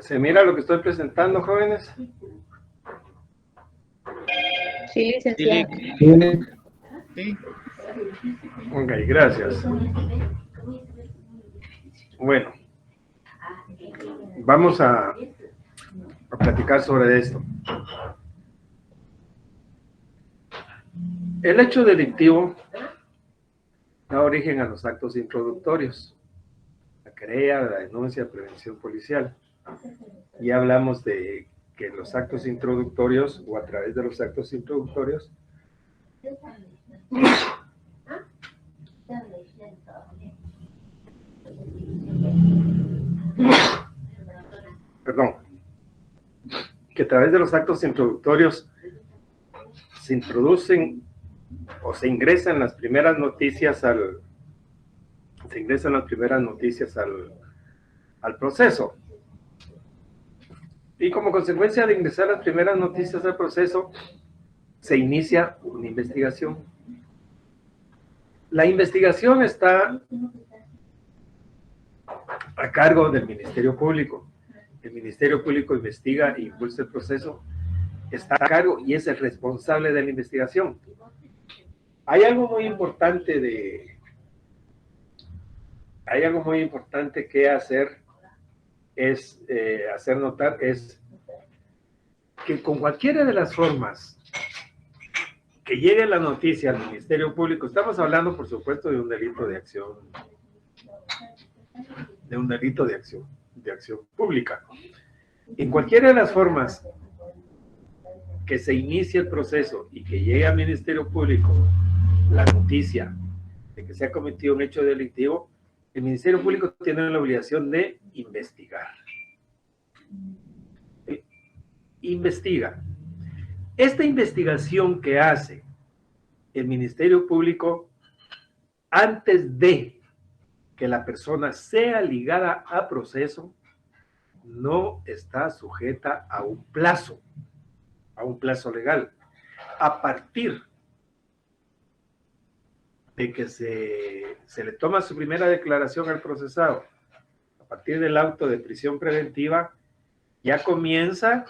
¿Se mira lo que estoy presentando, jóvenes? Sí, licenciado. Sí. Ok, gracias. Bueno, vamos a platicar sobre esto. El hecho delictivo da origen a los actos introductorios, la querella, la denuncia, prevención policial. Ya hablamos de que los actos introductorios o a través de los actos introductorios que a través de los actos introductorios se introducen o se ingresan las primeras noticias al proceso. Y como consecuencia de ingresar las primeras noticias al proceso, se inicia una investigación. La investigación está a cargo del Ministerio Público. El Ministerio Público investiga e impulsa el proceso, está a cargo y es el responsable de la investigación. Hay algo muy importante que hacer, es hacer notar, es que con cualquiera de las formas que llegue la noticia al Ministerio Público, estamos hablando, por supuesto, de un delito de acción, de acción pública. En cualquiera de las formas que se inicie el proceso y que llegue al Ministerio Público la noticia de que se ha cometido un hecho delictivo, el Ministerio Público tiene la obligación de investigar. Investiga. Esta investigación que hace el Ministerio Público antes de que la persona sea ligada a proceso, no está sujeta a un plazo legal. A partir de que se le toma su primera declaración al procesado, a partir del auto de prisión preventiva, ya comienza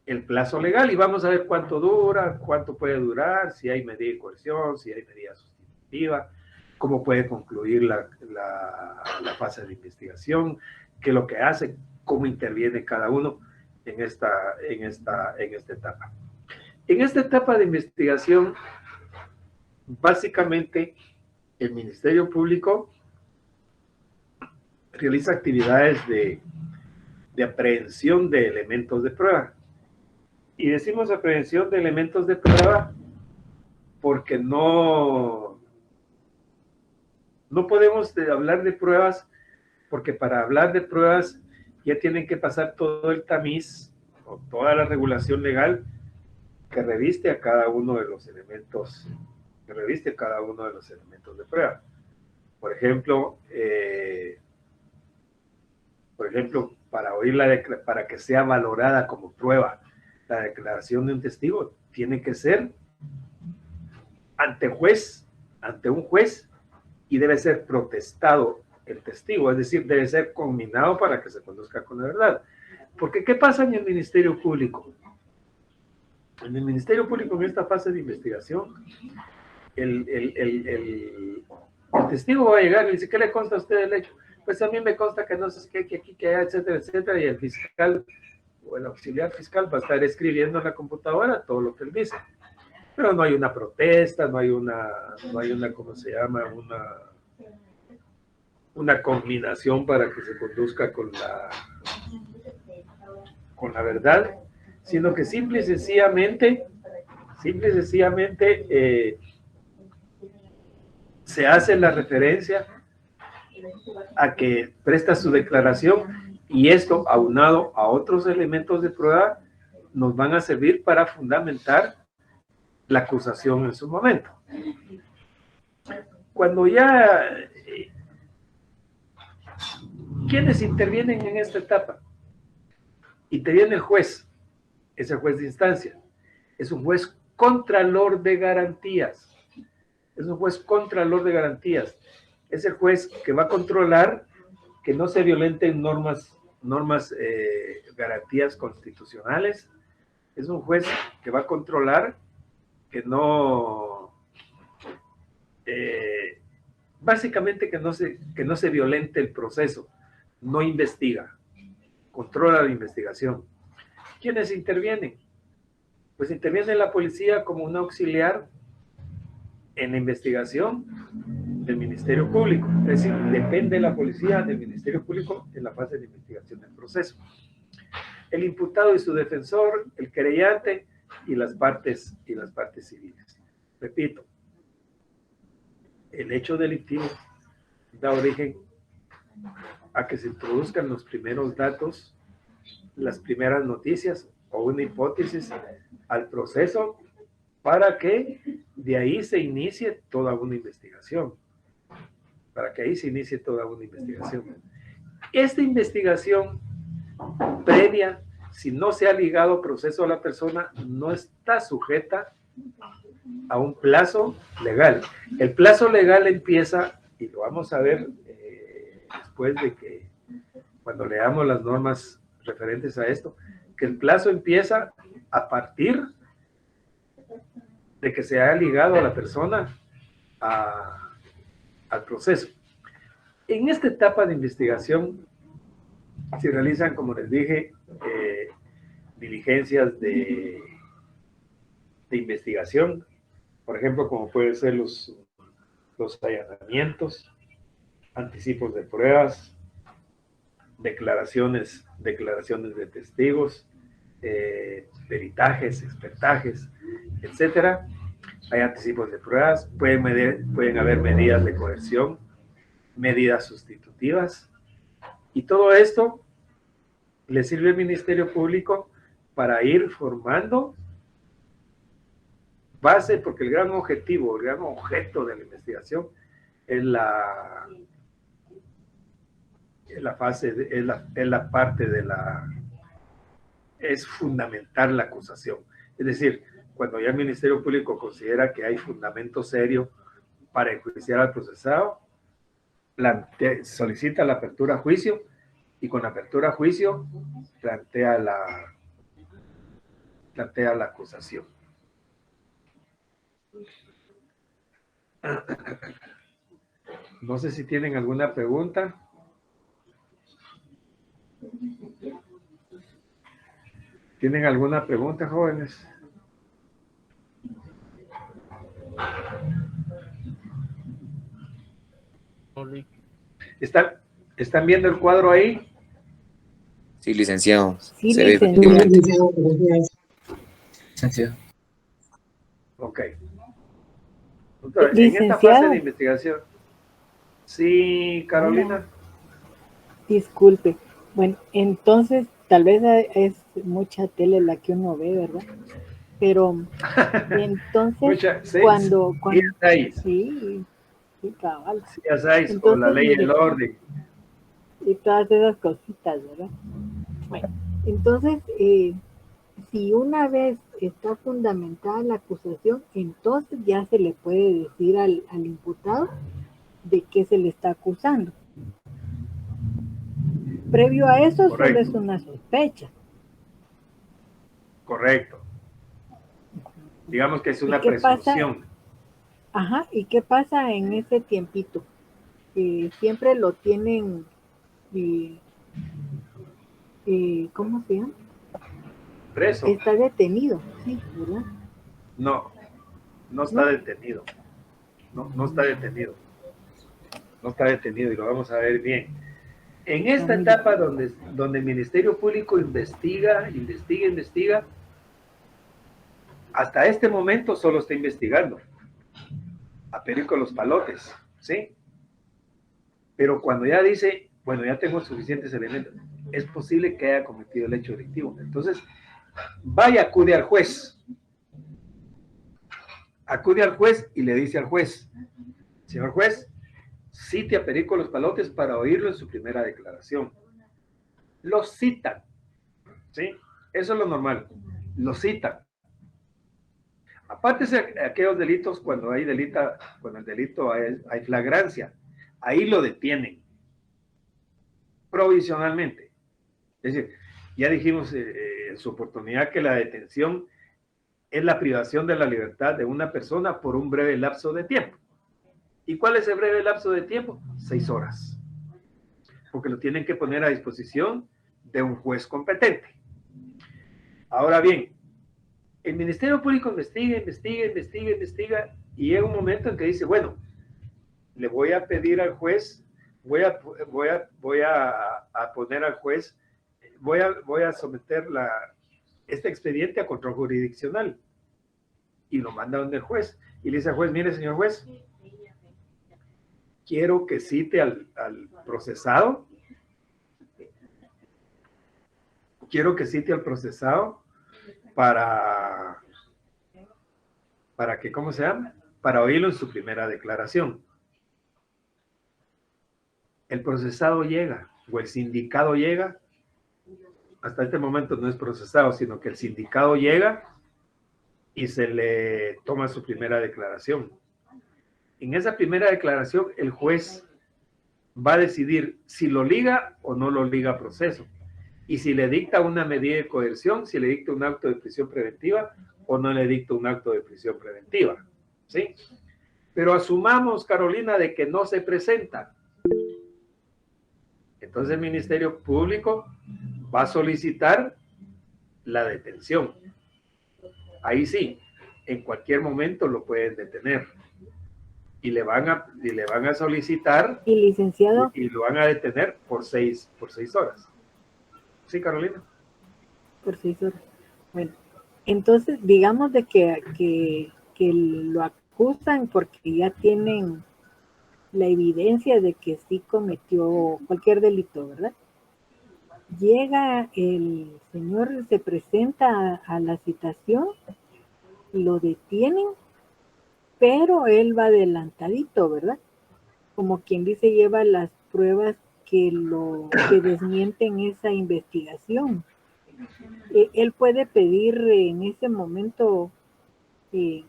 el plazo legal y vamos a ver cuánto dura, cuánto puede durar, si hay medida de coerción, si hay medida sustitutiva, cómo puede concluir la fase de investigación, qué es lo que hace, cómo interviene cada uno en esta etapa. En esta etapa de investigación, básicamente, el Ministerio Público realiza actividades de aprehensión de elementos de prueba. Y decimos aprehensión de elementos de prueba porque no podemos hablar de pruebas, porque para hablar de pruebas ya tienen que pasar todo el tamiz o toda la regulación legal que reviste a cada uno de los elementos, de prueba. Por ejemplo, para que sea valorada como prueba la declaración de un testigo, tiene que ser ante un juez, y debe ser protestado el testigo, es decir, debe ser conminado para que se conduzca con la verdad. Porque, ¿qué pasa en el Ministerio Público? En el Ministerio Público, en esta fase de investigación, el testigo va a llegar y dice, ¿qué le consta a usted del hecho? Pues a mí me consta que no sé qué, que aquí, que allá, etcétera, etcétera, y el fiscal o el auxiliar fiscal va a estar escribiendo en la computadora todo lo que él dice. Pero no hay una protesta, no hay una ¿cómo se llama? Una combinación para que se conduzca con la verdad, sino que simple y sencillamente se hace la referencia a que presta su declaración, y esto aunado a otros elementos de prueba nos van a servir para fundamentar la acusación en su momento. Cuando ya... ¿quiénes intervienen en esta etapa? Interviene el juez, es el juez de instancia, es un juez contralor de garantías, es un juez contralor de garantías, es el juez que va a controlar que no se violenten normas, garantías constitucionales, es un juez que va a controlar que no, básicamente que no se violente el proceso, no investiga, controla la investigación. ¿Quiénes intervienen? Pues interviene la policía como un auxiliar en la investigación del Ministerio Público. Es decir, depende la policía del Ministerio Público en la fase de investigación del proceso. El imputado y su defensor, el querellante y las partes civiles. Repito, el hecho delictivo da origen a que se introduzcan los primeros datos, las primeras noticias o una hipótesis al proceso para que de ahí se inicie toda una investigación. Esta investigación previa, si no se ha ligado proceso a la persona, no está sujeta a un plazo legal. El plazo legal empieza, y lo vamos a ver después de que, cuando leamos las normas referentes a esto, que el plazo empieza a partir de que se haya ligado a la persona al proceso. En esta etapa de investigación se realizan, como les dije, diligencias de investigación, por ejemplo, como pueden ser los allanamientos, anticipos de pruebas, declaraciones de testigos, peritajes, expertajes, etcétera. Hay anticipos de pruebas, pueden haber medidas de coerción, medidas sustitutivas, y todo esto le sirve al Ministerio Público para ir formando base, porque el gran objetivo, el gran objeto de la investigación es la parte de es fundamentar la acusación. Es decir, cuando ya el Ministerio Público considera que hay fundamento serio para enjuiciar al procesado, solicita la apertura a juicio, y con la apertura a juicio plantea la acusación. No sé si tienen alguna pregunta. ¿Tienen alguna pregunta, jóvenes? ¿Están viendo el cuadro ahí? Sí, licenciado. Sí, Se ve licenciado. licenciado. Ok. Doctora, en esta fase de investigación. Sí, Carolina. Disculpe. Bueno, entonces tal vez es mucha tele la que uno ve, ¿verdad? Pero entonces cuando sí, cabal. Sí, entonces, o la ley y el orden. Y todas esas cositas, ¿verdad? Bueno, entonces, si una vez está fundamentada la acusación, entonces ya se le puede decir al imputado de qué se le está acusando. Previo a eso, correcto, solo es una sospecha. Correcto. Digamos que es una presunción. Ajá, ¿y qué pasa en ese tiempito? Siempre lo tienen, ¿cómo se llama? Preso. Está detenido, sí, ¿verdad? No está detenido. No está detenido. No está detenido, y lo vamos a ver bien. En esta etapa donde el Ministerio Público investiga, hasta este momento solo está investigando a perico los palotes, ¿sí? Pero cuando ya dice, bueno, ya tengo suficientes elementos, es posible que haya cometido el hecho delictivo. Entonces, vaya, acude al juez. Acude al juez y le dice al juez, señor juez, cite a Perico Los Palotes para oírlo en su primera declaración. Lo citan, ¿sí? Eso es lo normal, lo citan. Aparte de aquellos delitos, cuando el delito hay flagrancia, ahí lo detienen provisionalmente. Es decir, ya dijimos en su oportunidad que la detención es la privación de la libertad de una persona por un breve lapso de tiempo. ¿Y cuál es el breve lapso de tiempo? 6 horas. Porque lo tienen que poner a disposición de un juez competente. Ahora bien, el Ministerio Público investiga, y llega un momento en que dice, bueno, le voy a pedir al juez, voy a poner al juez, voy a someter este expediente a control jurisdiccional. Y lo manda donde el juez. Y le dice al juez, mire, señor juez, quiero que cite al procesado. Quiero que cite al procesado para que, ¿cómo se llama? Para oírlo en su primera declaración. El procesado llega, o el sindicado llega, hasta este momento no es procesado, sino que el sindicado llega y se le toma su primera declaración. En esa primera declaración, el juez va a decidir si lo liga o no lo liga a proceso. Y si le dicta una medida de coerción, si le dicta un acto de prisión preventiva o no le dicta un acto de prisión preventiva. ¿Sí? Pero asumamos, Carolina, de que no se presenta. Entonces el Ministerio Público va a solicitar la detención. Ahí sí, en cualquier momento lo pueden detener. Y le van a solicitar. Y licenciado. Y lo van a detener por 6 horas. Sí, Carolina. Por 6 horas. Bueno, entonces digamos de que lo acusan porque ya tienen la evidencia de que sí cometió cualquier delito, ¿verdad? Llega el señor, se presenta a la citación, lo detienen, pero él va adelantadito, ¿verdad? Como quien dice, lleva las pruebas que desmienten esa investigación. Él puede pedir en ese momento que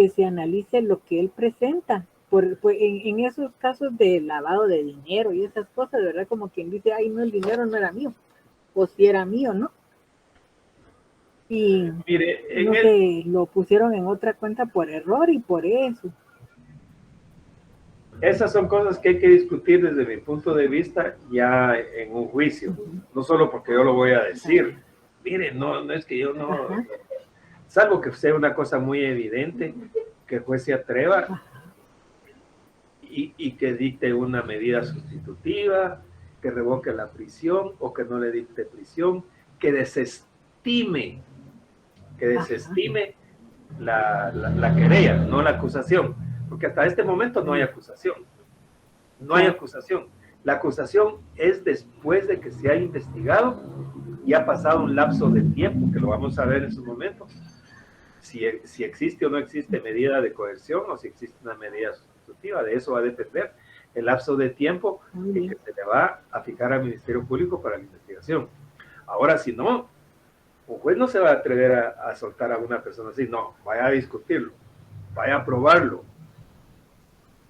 se analice lo que él presenta. En esos casos de lavado de dinero y esas cosas, ¿verdad? Como quien dice, ay, no, el dinero no era mío, o si era mío, ¿no? Y mire, no sé, lo pusieron en otra cuenta por error y por eso. Esas son cosas que hay que discutir desde mi punto de vista ya en un juicio, no solo porque yo lo voy a decir. Mire, no es que yo no, salvo que sea una cosa muy evidente, que el juez se atreva y que dicte una medida sustitutiva, que revoque la prisión o que no le dicte prisión, que desestime la querella, no la acusación, porque hasta este momento no hay acusación. No hay acusación. La acusación es después de que se ha investigado y ha pasado un lapso de tiempo, que lo vamos a ver en su momento, si existe o no existe medida de coerción o si existe una medida sustitutiva. De eso va a depender el lapso de tiempo en que se le va a fijar al Ministerio Público para la investigación. Ahora, si no, un juez no se va a atrever a soltar a una persona así. No, vaya a discutirlo, vaya a probarlo.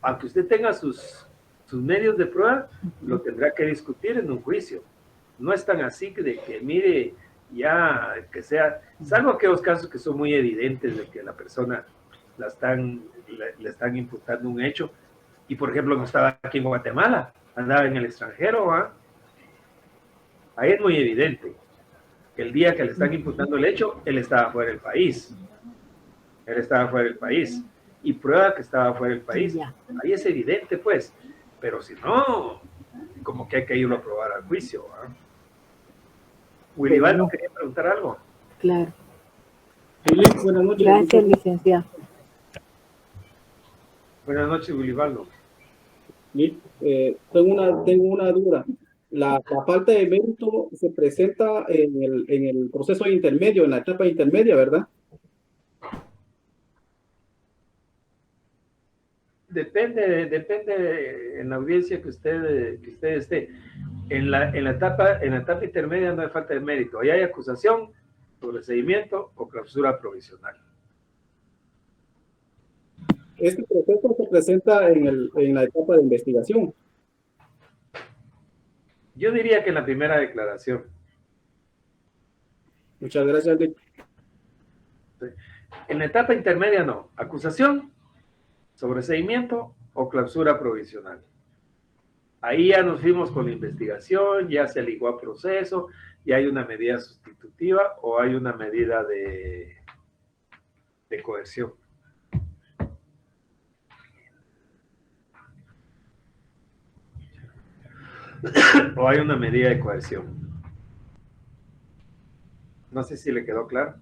Aunque usted tenga sus medios de prueba, lo tendrá que discutir en un juicio. No es tan así de que, mire, ya que sea, salvo aquellos casos que son muy evidentes de que la persona le están imputando un hecho, y por ejemplo no estaba aquí en Guatemala, andaba en el extranjero, ¿eh? Ahí es muy evidente que el día que le están imputando el hecho, él estaba fuera del país. Él estaba fuera del país. Y prueba que estaba fuera del país. Ahí es evidente, pues. Pero si no, como que hay que irlo a probar al juicio. ¿Eh? Willibaldo, ¿quería preguntar algo? Claro. Buenas noches. Gracias, licenciado. Buenas noches, Willibaldo. Tengo una duda. la falta de mérito se presenta en el proceso intermedio, en la etapa intermedia, ¿verdad? Depende en la audiencia que usted esté. En la etapa intermedia no hay falta de mérito. Ahí hay acusación, sobreseimiento o clausura provisional. Este proceso se presenta en la etapa de investigación. Yo diría que en la primera declaración. Muchas gracias, Dick. En la etapa intermedia no. Acusación, sobreseimiento o clausura provisional. Ahí ya nos fuimos con la investigación, ya se ligó a proceso, ya hay una medida sustitutiva o hay una medida de coerción. O hay una medida de coerción. No sé si le quedó claro.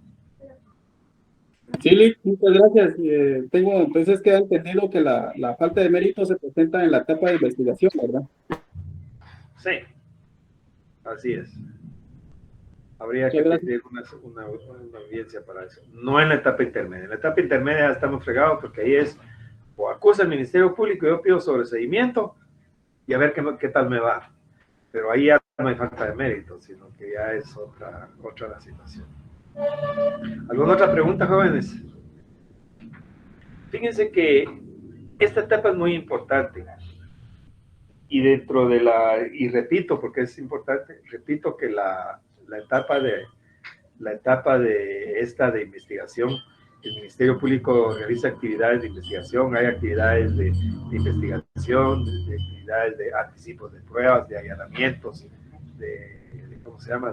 Sí, Lick, muchas gracias. Tengo entonces queda entendido que la falta de mérito se presenta en la etapa de investigación, ¿verdad? Sí, así es. Habría que pedir una audiencia para eso. No en la etapa intermedia. En la etapa intermedia ya estamos fregados porque ahí es o acusa el Ministerio Público, yo pido sobreseimiento y a ver qué tal me va. Pero ahí ya no hay falta de mérito, sino que ya es otra la situación. ¿Alguna otra pregunta, jóvenes? Fíjense que esta etapa es muy importante. Y dentro de y repito, porque es importante, repito que la etapa de investigación, el Ministerio Público realiza actividades de investigación, hay actividades de investigación, de actividades de anticipos de pruebas, de allanamientos, ¿cómo se llama?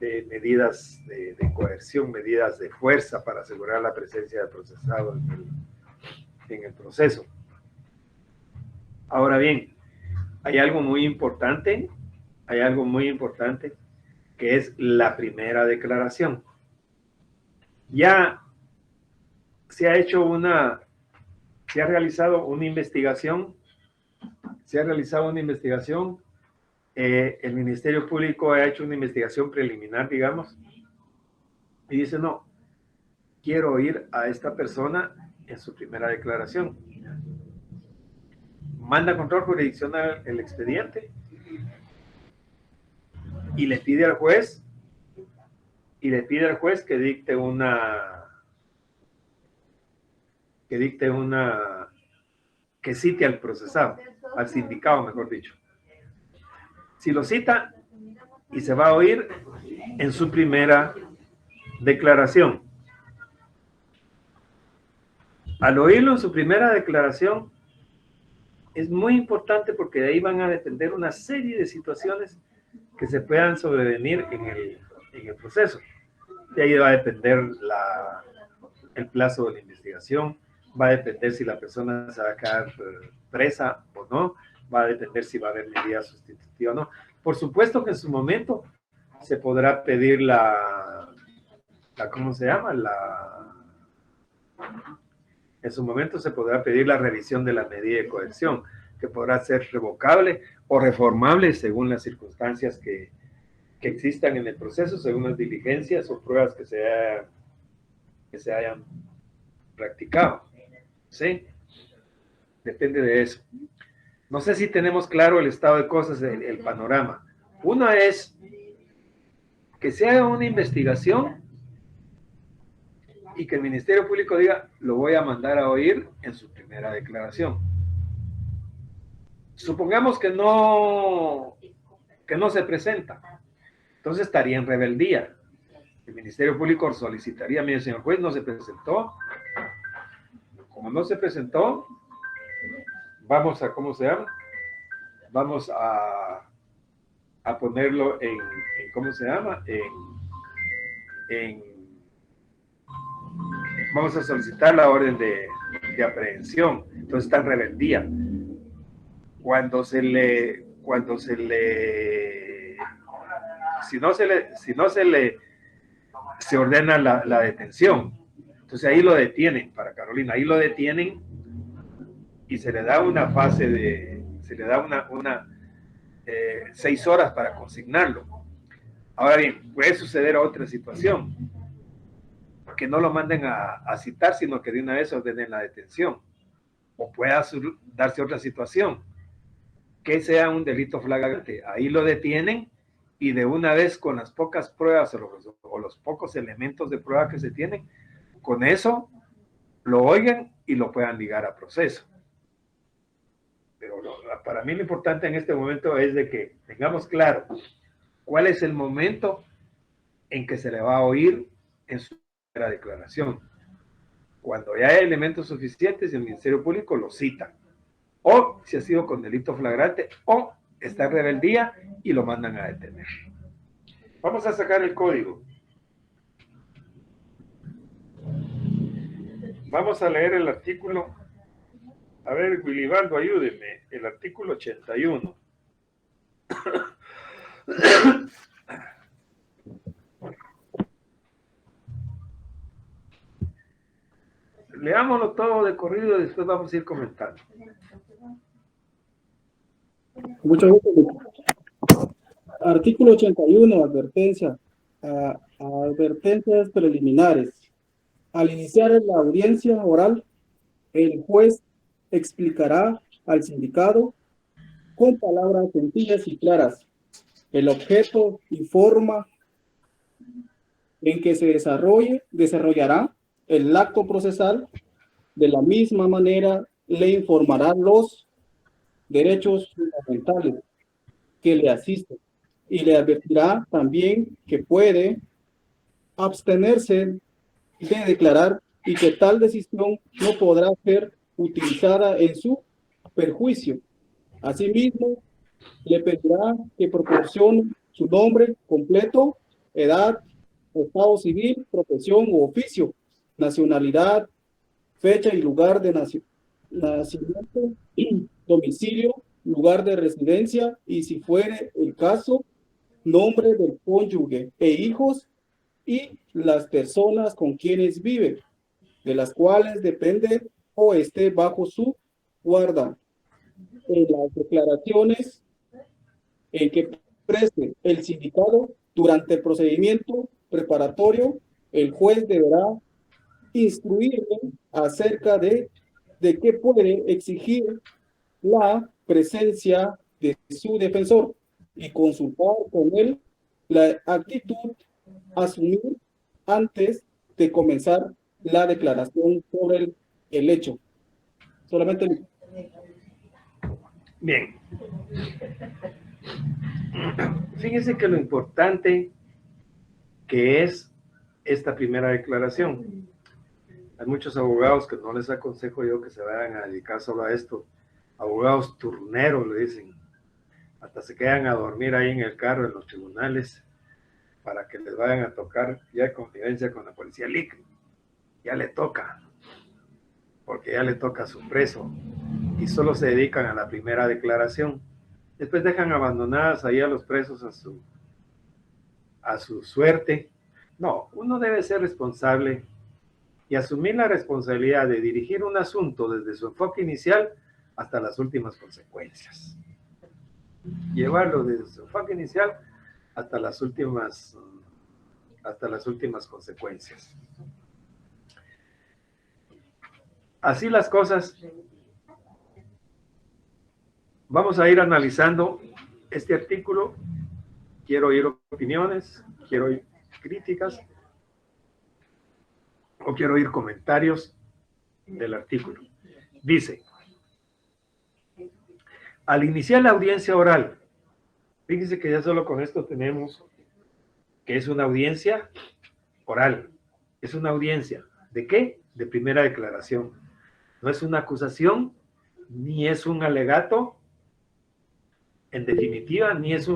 De medidas de coerción, medidas de fuerza para asegurar la presencia del procesado en el proceso. Ahora bien, hay algo muy importante que es la primera declaración. Ya se ha realizado una investigación, el Ministerio Público ha hecho una investigación preliminar, digamos, y dice, no, quiero oír a esta persona en su primera declaración. Manda a control jurisdiccional el expediente y le pide al juez que dicte que cite al procesado, al sindicado, mejor dicho. Si lo cita y se va a oír en su primera declaración. Al oírlo en su primera declaración, es muy importante porque de ahí van a depender una serie de situaciones que se puedan sobrevenir en el proceso. De ahí va a depender el plazo de la investigación, va a depender si la persona se va a quedar presa o no, va a depender si va a haber medida sustitutiva o no. Por supuesto que en su momento se podrá pedir ¿cómo se llama? En su momento se podrá pedir la revisión de la medida de coerción, que podrá ser revocable o reformable según las circunstancias que existan en el proceso, según las diligencias o pruebas que se hayan practicado. ¿Sí? Depende de eso. No sé si tenemos claro el estado de cosas, el panorama. Una es que se haga una investigación y que el Ministerio Público diga, lo voy a mandar a oír en su primera declaración. Supongamos que no se presenta. Entonces estaría en rebeldía. El Ministerio Público solicitaría, mire, señor juez, no se presentó. Como no se presentó, vamos a, ¿cómo se llama? Vamos a ponerlo en ¿cómo se llama? Vamos a solicitar la orden de aprehensión. Entonces está en rebeldía. Se ordena la detención. Entonces ahí lo detienen, para Carolina, ahí lo detienen y se le da una fase de se le da 6 horas para consignarlo. Ahora bien, puede suceder otra situación, que no lo manden a citar, sino que de una vez ordenen la detención. O pueda darse otra situación, que sea un delito flagrante. Ahí lo detienen y de una vez, con las pocas pruebas o los pocos elementos de prueba que se tienen, con eso lo oigan y lo puedan ligar a proceso. Pero para mí lo importante en este momento es de que tengamos claro cuál es el momento en que se le va a oír en su primera declaración. Cuando ya hay elementos suficientes, el Ministerio Público lo cita. O si ha sido con delito flagrante, o está en rebeldía y lo mandan a detener. Vamos a sacar el código. Vamos a leer el artículo. A ver, Wilibaldo, ayúdeme. El artículo 81. Leámoslo todo de corrido y después vamos a ir comentando. Mucho gusto. Artículo 81, advertencia. Advertencias preliminares. Al iniciar la audiencia oral, el juez explicará al sindicado con palabras sencillas y claras el objeto y forma en que se desarrollará el acto procesal. De la misma manera, le informará los derechos fundamentales que le asisten y le advertirá también que puede abstenerse de declarar y que tal decisión no podrá ser utilizada en su perjuicio. Asimismo, le pedirá que proporcione su nombre completo, edad, estado civil, profesión u oficio, nacionalidad, fecha y lugar de nacimiento, domicilio, lugar de residencia y, si fuere el caso, nombre del cónyuge e hijos y las personas con quienes vive, de las cuales depende o esté bajo su guarda. En las declaraciones en que preste el sindicado durante el procedimiento preparatorio, el juez deberá instruirle acerca de qué puede exigir la presencia de su defensor y consultar con él la actitud a asumir antes de comenzar la declaración sobre el hecho. Solamente. Bien. Fíjense que lo importante que es esta primera declaración. Hay muchos abogados que no les aconsejo yo que se vayan a dedicar solo a esto. Abogados turneros, le dicen. Hasta se quedan a dormir ahí en el carro, en los tribunales, para que les vayan a tocar ya confidencia con la policía. Ya le toca, porque ya le toca a su preso. Y solo se dedican a la primera declaración. Después dejan abandonadas ahí a los presos a su suerte. No, uno debe ser responsable y asumir la responsabilidad de dirigir un asunto desde su enfoque inicial hasta las últimas consecuencias. Llevarlo desde su enfoque inicial hasta las últimas consecuencias. Así las cosas. Vamos a ir analizando este artículo. Quiero oír opiniones, quiero oír críticas o quiero oír comentarios del artículo. Dice, al iniciar la audiencia oral, fíjense que ya solo con esto tenemos que es una audiencia oral. Es una audiencia. ¿De qué? De primera declaración. No es una acusación, ni es un alegato, en definitiva, ni es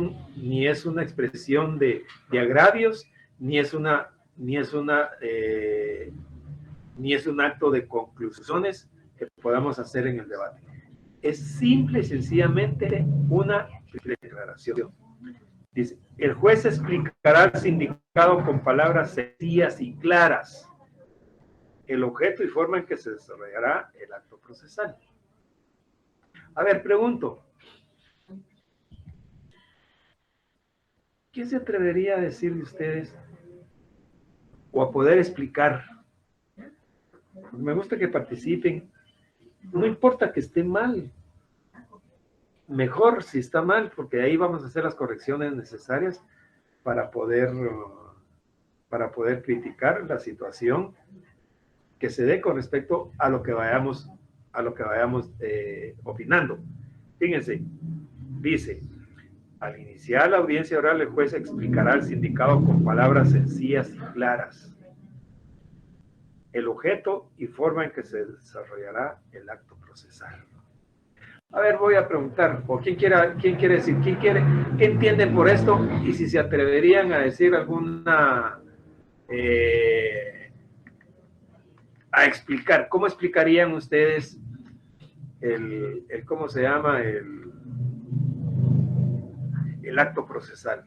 una expresión de agravios, ni es un acto de conclusiones que podamos hacer en el debate. Es simple y sencillamente una declaración. Dice, el juez explicará al sindicado con palabras sencillas y claras el objeto y forma en que se desarrollará el acto procesal. A ver, pregunto, ¿Quién se atrevería a decir de ustedes o a poder explicar? Me gusta que participen. No importa que esté mal. Mejor si está mal, porque ahí vamos a hacer las correcciones necesarias para poder criticar la situación que se dé con respecto a lo que vayamos opinando. Fíjense, dice: al iniciar la audiencia oral, el juez explicará al sindicado con palabras sencillas y claras el objeto y forma en que se desarrollará el acto procesal. A ver, voy a preguntar, o quién quiere decir, qué entienden por esto, y si se atreverían a decir alguna, a explicar, ¿cómo explicarían ustedes ¿cómo se llama? El acto procesal.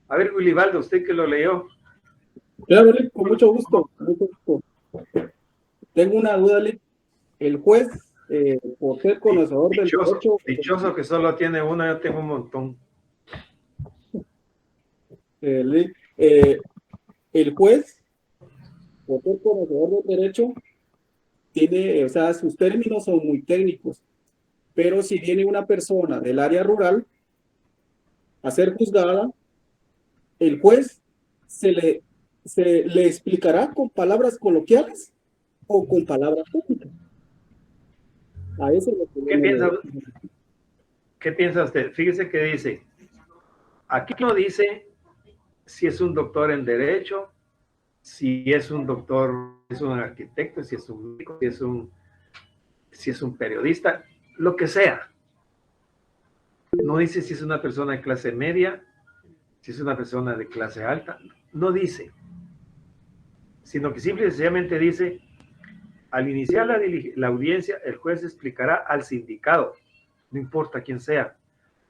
A ver, Wilibaldo, usted que lo leyó. Claro, Lick, con mucho gusto, mucho gusto. Tengo una duda, Lick. El juez, por ser conocedor del derecho... Dichoso que solo tiene una, yo tengo un montón. Lick, el juez, por ser conocedor del derecho, tiene, o sea, sus términos son muy técnicos, pero si viene una persona del área rural a ser juzgada, el juez se le explicará con palabras coloquiales o con palabras técnicas. A eso es lo que ¿Qué piensa usted? Fíjese que dice, aquí no dice si es un doctor en derecho, si es un doctor, es un arquitecto, si es un médico, si es un periodista, lo que sea. No dice si es una persona de clase media, si es una persona de clase alta, no dice, sino que simple y sencillamente dice: al iniciar la audiencia, el juez explicará al sindicado, no importa quién sea,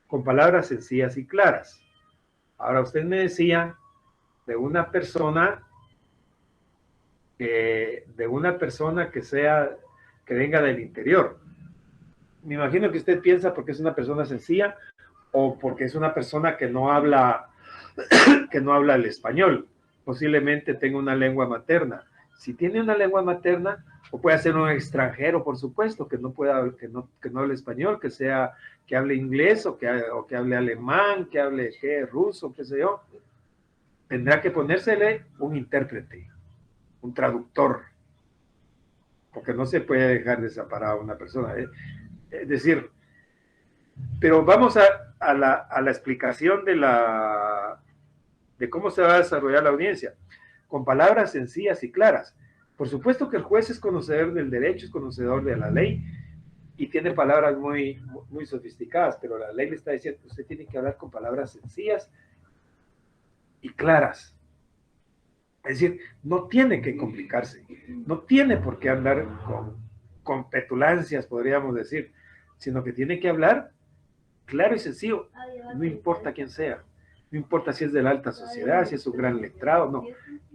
con palabras sencillas y claras. Ahora, usted me decía de una persona que venga del interior. Me imagino que usted piensa porque es una persona sencilla o porque es una persona que no habla el español. Posiblemente tenga una lengua materna. Si tiene una lengua materna, o puede ser un extranjero, por supuesto, que no hable español, que hable inglés o que hable alemán, que hable ruso, qué sé yo, tendrá que ponérsele un intérprete, un traductor, porque no se puede dejar desamparada a una persona. Es decir, pero vamos a la explicación de cómo se va a desarrollar la audiencia, con palabras sencillas y claras. Por supuesto que el juez es conocedor del derecho, es conocedor de la ley y tiene palabras muy, muy sofisticadas, pero la ley le está diciendo que usted tiene que hablar con palabras sencillas y claras. Es decir, no tiene que complicarse, no tiene por qué andar con petulancias, podríamos decir, sino que tiene que hablar claro y sencillo, no importa quién sea, no importa si es de la alta sociedad, si es un gran letrado, no.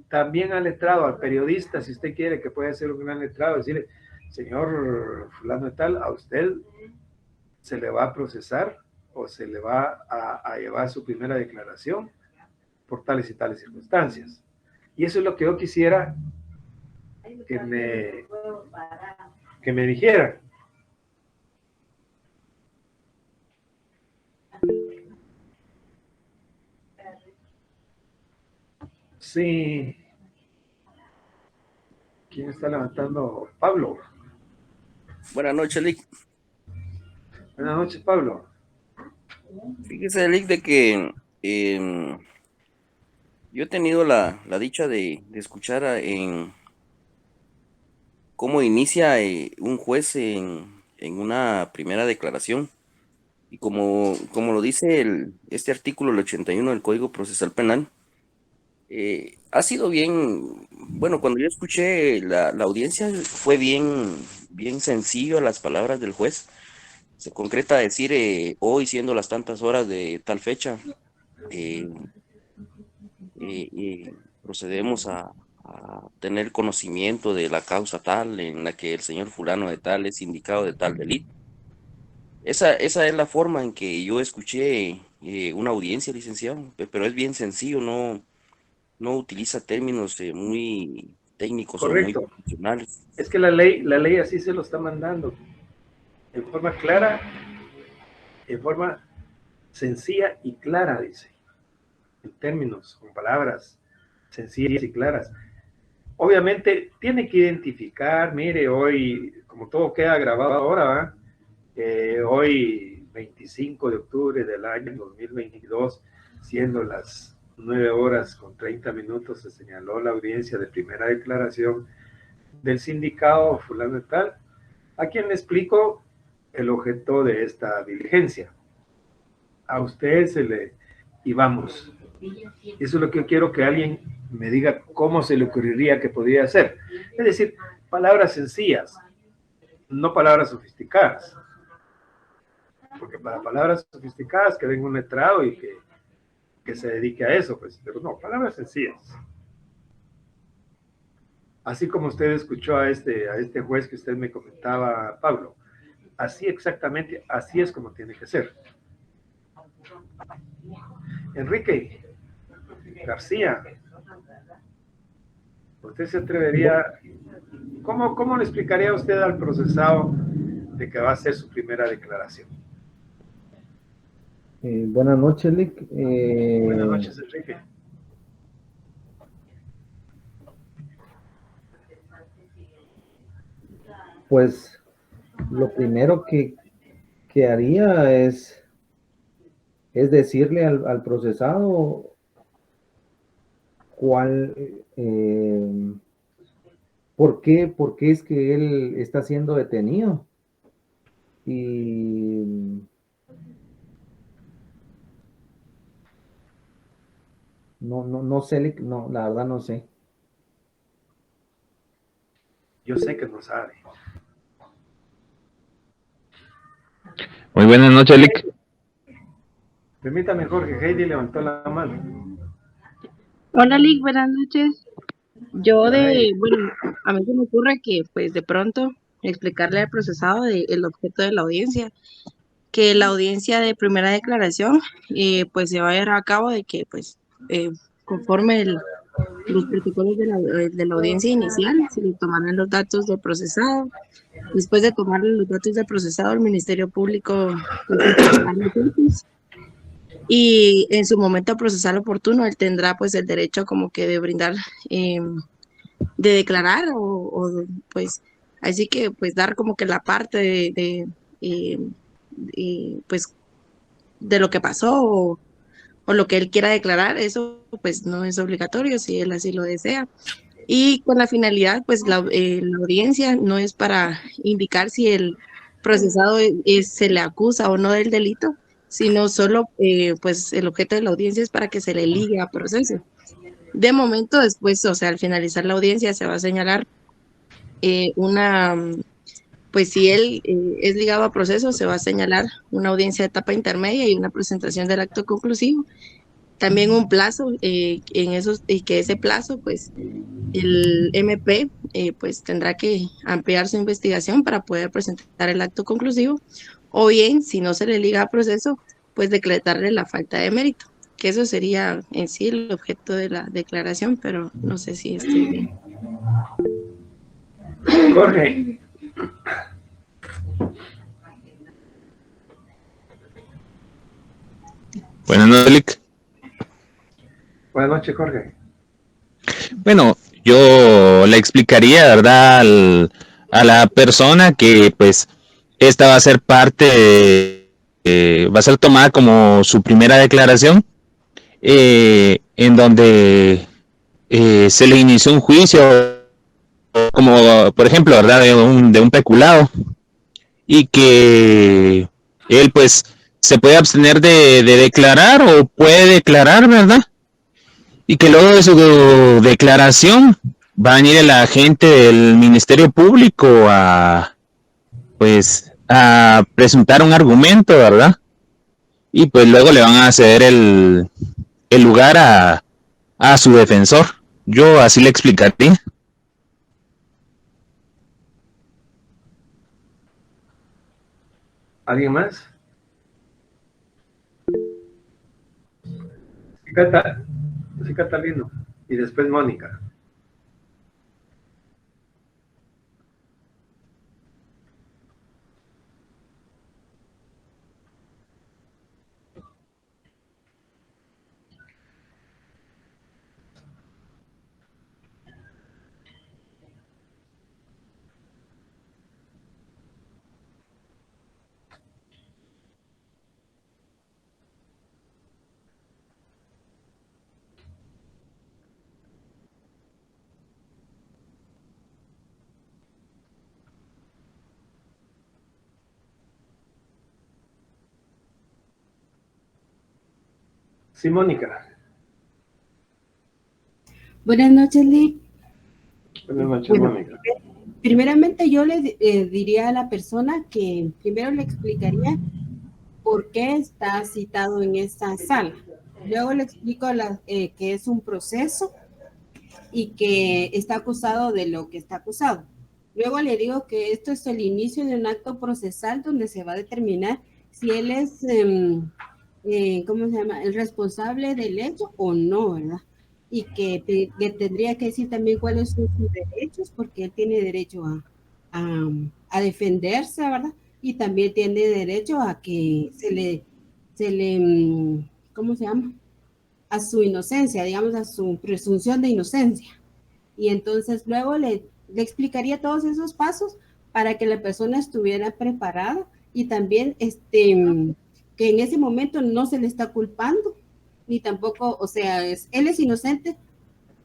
También al letrado, al periodista, si usted quiere que pueda ser un gran letrado, decirle: señor fulano de tal, a usted se le va a procesar o se le va a llevar su primera declaración por tales y tales circunstancias. Y eso es lo que yo quisiera que me dijera. Sí. ¿Quién está levantando? Pablo. Buenas noches, Lick. Buenas noches, Pablo. Fíjese, Lick, de que yo he tenido la dicha de escuchar en cómo inicia un juez en una primera declaración. Y como lo dice este artículo, el 81 del Código Procesal Penal, ha sido bien, bueno, cuando yo escuché la audiencia fue bien sencillo las palabras del juez. Se concreta a decir, hoy siendo las tantas horas de tal fecha, procedemos a tener conocimiento de la causa tal en la que el señor fulano de tal es indicado de tal delito. Esa es la forma en que yo escuché una audiencia, licenciado, pero es bien sencillo, no utiliza términos muy técnicos o muy Correcto. profesionales. Es que la ley así se lo está mandando, en forma clara, en forma sencilla y clara, dice, en términos, con palabras sencillas y claras. Obviamente tiene que identificar, mire, hoy, como todo queda grabado ahora, ¿va? Hoy 25 de octubre del año 2022, siendo las 9 horas con 30 minutos, se señaló la audiencia de primera declaración del sindicato fulano y tal, a quien le explico el objeto de esta diligencia. A usted se le... y vamos. Eso es lo que quiero que alguien me diga cómo se le ocurriría que podría hacer. Es decir, palabras sencillas, no palabras sofisticadas. Porque para palabras sofisticadas que venga un letrado y que se dedique a eso, pues, pero no, palabras sencillas. Así como usted escuchó a este juez que usted me comentaba, Pablo, así exactamente, así es como tiene que ser. Enrique García, ¿usted se atrevería, cómo le explicaría usted al procesado de que va a hacer su primera declaración? Buenas noches, Lick. Buenas noches, Enrique. Pues lo primero que haría es decirle al procesado cuál, por qué es que él está siendo detenido. Y no sé, Lick, no, la verdad no sé. Yo sé que no sabe. Muy buenas noches, Lick. Permítame, Jorge, Heidi levantó la mano. Hola, Lick, buenas noches. Ay, Bueno, a mí se me ocurre que, pues, de pronto explicarle al procesado el objeto de la audiencia, que la audiencia de primera declaración, pues, se va a llevar a cabo de que, pues, conforme los protocolos de la audiencia inicial, se le tomarán los datos del procesado. Después de tomar los datos del procesado, el Ministerio Público, pues, instruirá los hechos. Y en su momento procesal oportuno, él tendrá pues el derecho como que de brindar, de declarar pues así que pues dar como que la parte eh, pues de lo que pasó o lo que él quiera declarar, eso pues no es obligatorio si él así lo desea. Y con la finalidad, pues la audiencia no es para indicar si el procesado se le acusa o no del delito, sino solo pues el objeto de la audiencia es para que se le ligue a proceso. De momento, después, o sea, al finalizar la audiencia se va a señalar pues si él es ligado a proceso, se va a señalar una audiencia de etapa intermedia y una presentación del acto conclusivo. También un plazo en esos, y que ese plazo, pues el MP pues tendrá que ampliar su investigación para poder presentar el acto conclusivo, o bien, si no se le liga a proceso, pues decretarle la falta de mérito, que eso sería en sí el objeto de la declaración, pero no sé si estoy bien. Jorge. Buenas noches, Lick. Buenas noches, Jorge. Bueno, yo le explicaría, ¿verdad? A la persona que, pues, esta va a ser va a ser tomada como su primera declaración, en donde se le inició un juicio, como, por ejemplo, ¿verdad? De un peculado, y que él, pues, se puede abstener de declarar o puede declarar, ¿verdad? Y que luego de su declaración va a venir el agente del Ministerio Público pues, a presentar un argumento, ¿verdad? Y pues luego le van a ceder el lugar a su defensor. Yo así le explicaría. ¿Alguien más? Sí, Catalino. Y después Mónica. Sí, Mónica. Buenas noches, Lee. Buenas noches, Bueno, Mónica. primeramente yo le diría a la persona que primero le explicaría por qué está citado en esta sala. Luego le explico que es un proceso y que está acusado de lo que está acusado. Luego le digo que esto es el inicio de un acto procesal donde se va a determinar si él es, ¿cómo se llama?, el responsable del hecho o no, ¿verdad? Y que le tendría que decir también cuáles son sus derechos, porque él tiene derecho a defenderse, ¿verdad? Y también tiene derecho a que se le, ¿cómo se llama?, a su inocencia, digamos, a su presunción de inocencia. Y entonces luego le explicaría todos esos pasos para que la persona estuviera preparada y también que en ese momento no se le está culpando, ni tampoco, o sea, él es inocente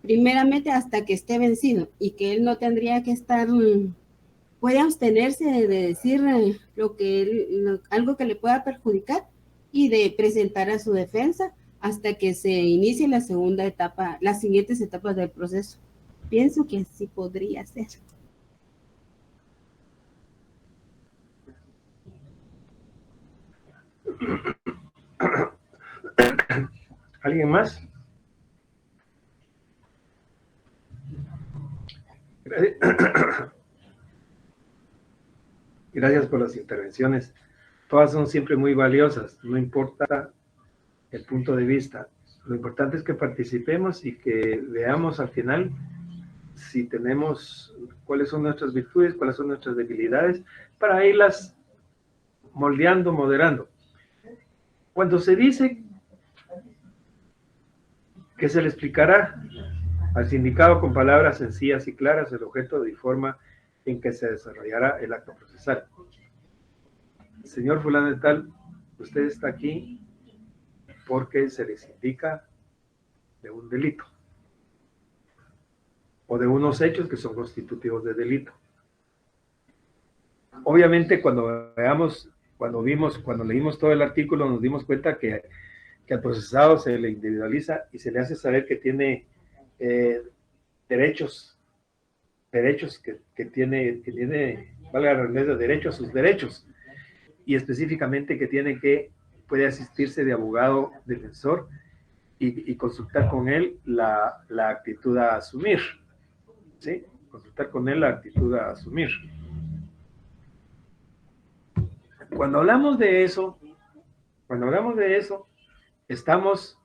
primeramente hasta que esté vencido y que él no tendría que estar, puede abstenerse de decir lo que algo que le pueda perjudicar y de presentar a su defensa hasta que se inicie la segunda etapa, las siguientes etapas del proceso. Pienso que sí podría ser. ¿Alguien más? Gracias por las intervenciones. Todas son siempre muy valiosas, no importa el punto de vista. Lo importante es que participemos y que veamos al final si tenemos cuáles son nuestras virtudes, cuáles son nuestras debilidades, para irlas moldeando, moderando. Cuando se dice que se le explicará al sindicado con palabras sencillas y claras el objeto y forma en que se desarrollará el acto procesal. Señor fulano de tal, usted está aquí porque se les indica de un delito o de unos hechos que son constitutivos de delito. Obviamente cuando leímos todo el artículo nos dimos cuenta que al procesado se le individualiza y se le hace saber que tiene derechos que tiene, valga la redundancia, derecho a sus derechos, y específicamente que puede asistirse de abogado defensor y consultar con él la actitud a asumir, ¿sí? Consultar con él la actitud a asumir. Cuando hablamos de eso, estamos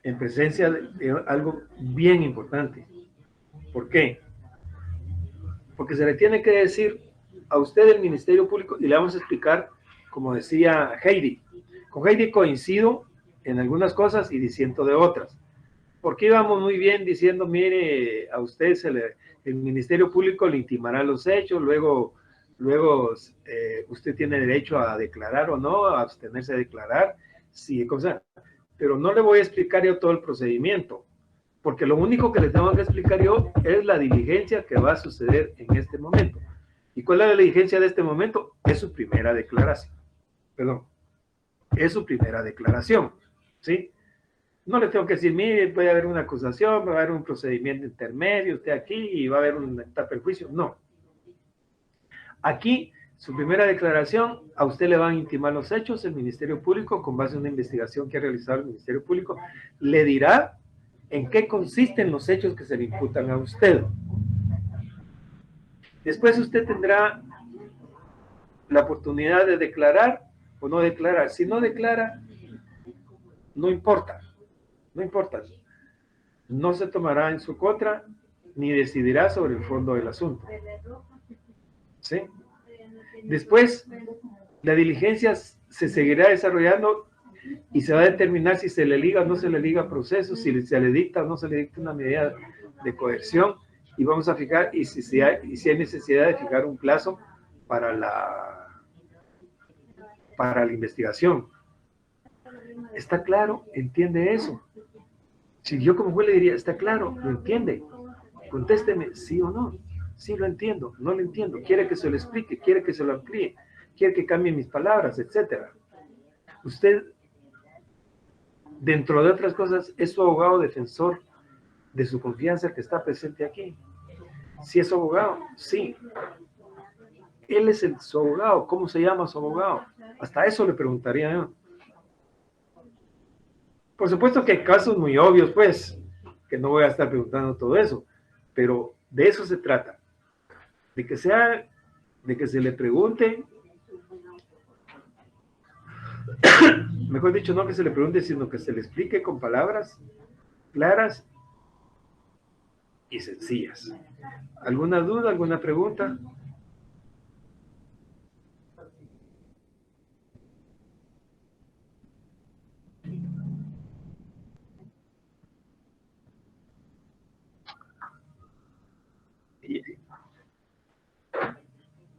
en presencia de algo bien importante. ¿Por qué? Porque se le tiene que decir a usted el Ministerio Público, y le vamos a explicar, como decía Heidi. Con Heidi coincido en algunas cosas y diciendo de otras. Porque íbamos muy bien diciendo, mire, a usted el Ministerio Público le intimará los hechos, luego usted tiene derecho a declarar o no, a abstenerse de declarar, sí, cosa. Pero no le voy a explicar yo todo el procedimiento, porque lo único que le tengo que explicar yo es la diligencia que va a suceder en este momento. ¿Y cuál es la diligencia de este momento? Es su primera declaración. Perdón. Es su primera declaración, ¿sí? No le tengo que decir, mire, puede haber una acusación, va a haber un procedimiento intermedio, usted aquí, y va a haber una etapa del juicio. No. Aquí, su primera declaración, a usted le van a intimar los hechos, el Ministerio Público, con base en una investigación que ha realizado el Ministerio Público, le dirá en qué consisten los hechos que se le imputan a usted. Después usted tendrá la oportunidad de declarar o no declarar. Si no declara, no importa, no importa. No se tomará en su contra ni decidirá sobre el fondo del asunto. ¿Sí? Después, la diligencia se seguirá desarrollando y se va a determinar si se le liga o no se le liga proceso, si se le dicta o no se le dicta una medida de coerción, y vamos a fijar, y si hay necesidad de fijar un plazo para la investigación. ¿Está claro? ¿Entiende eso? Si yo como juez le diría, ¿está claro? ¿Lo entiende? Contésteme, sí o no. Sí lo entiendo, no lo entiendo. ¿Quiere que se lo explique? ¿Quiere que se lo amplíe? ¿Quiere que cambie mis palabras? Etcétera. Usted, dentro de otras cosas, es su abogado defensor de su confianza que está presente aquí. Si es su abogado, sí. Él es su abogado. ¿Cómo se llama su abogado? Hasta eso le preguntaría yo. Por supuesto que hay casos muy obvios, pues, que no voy a estar preguntando todo eso, pero de eso se trata. De que se le pregunte, mejor dicho, no que se le pregunte, sino que se le explique con palabras claras y sencillas. ¿Alguna duda, alguna pregunta?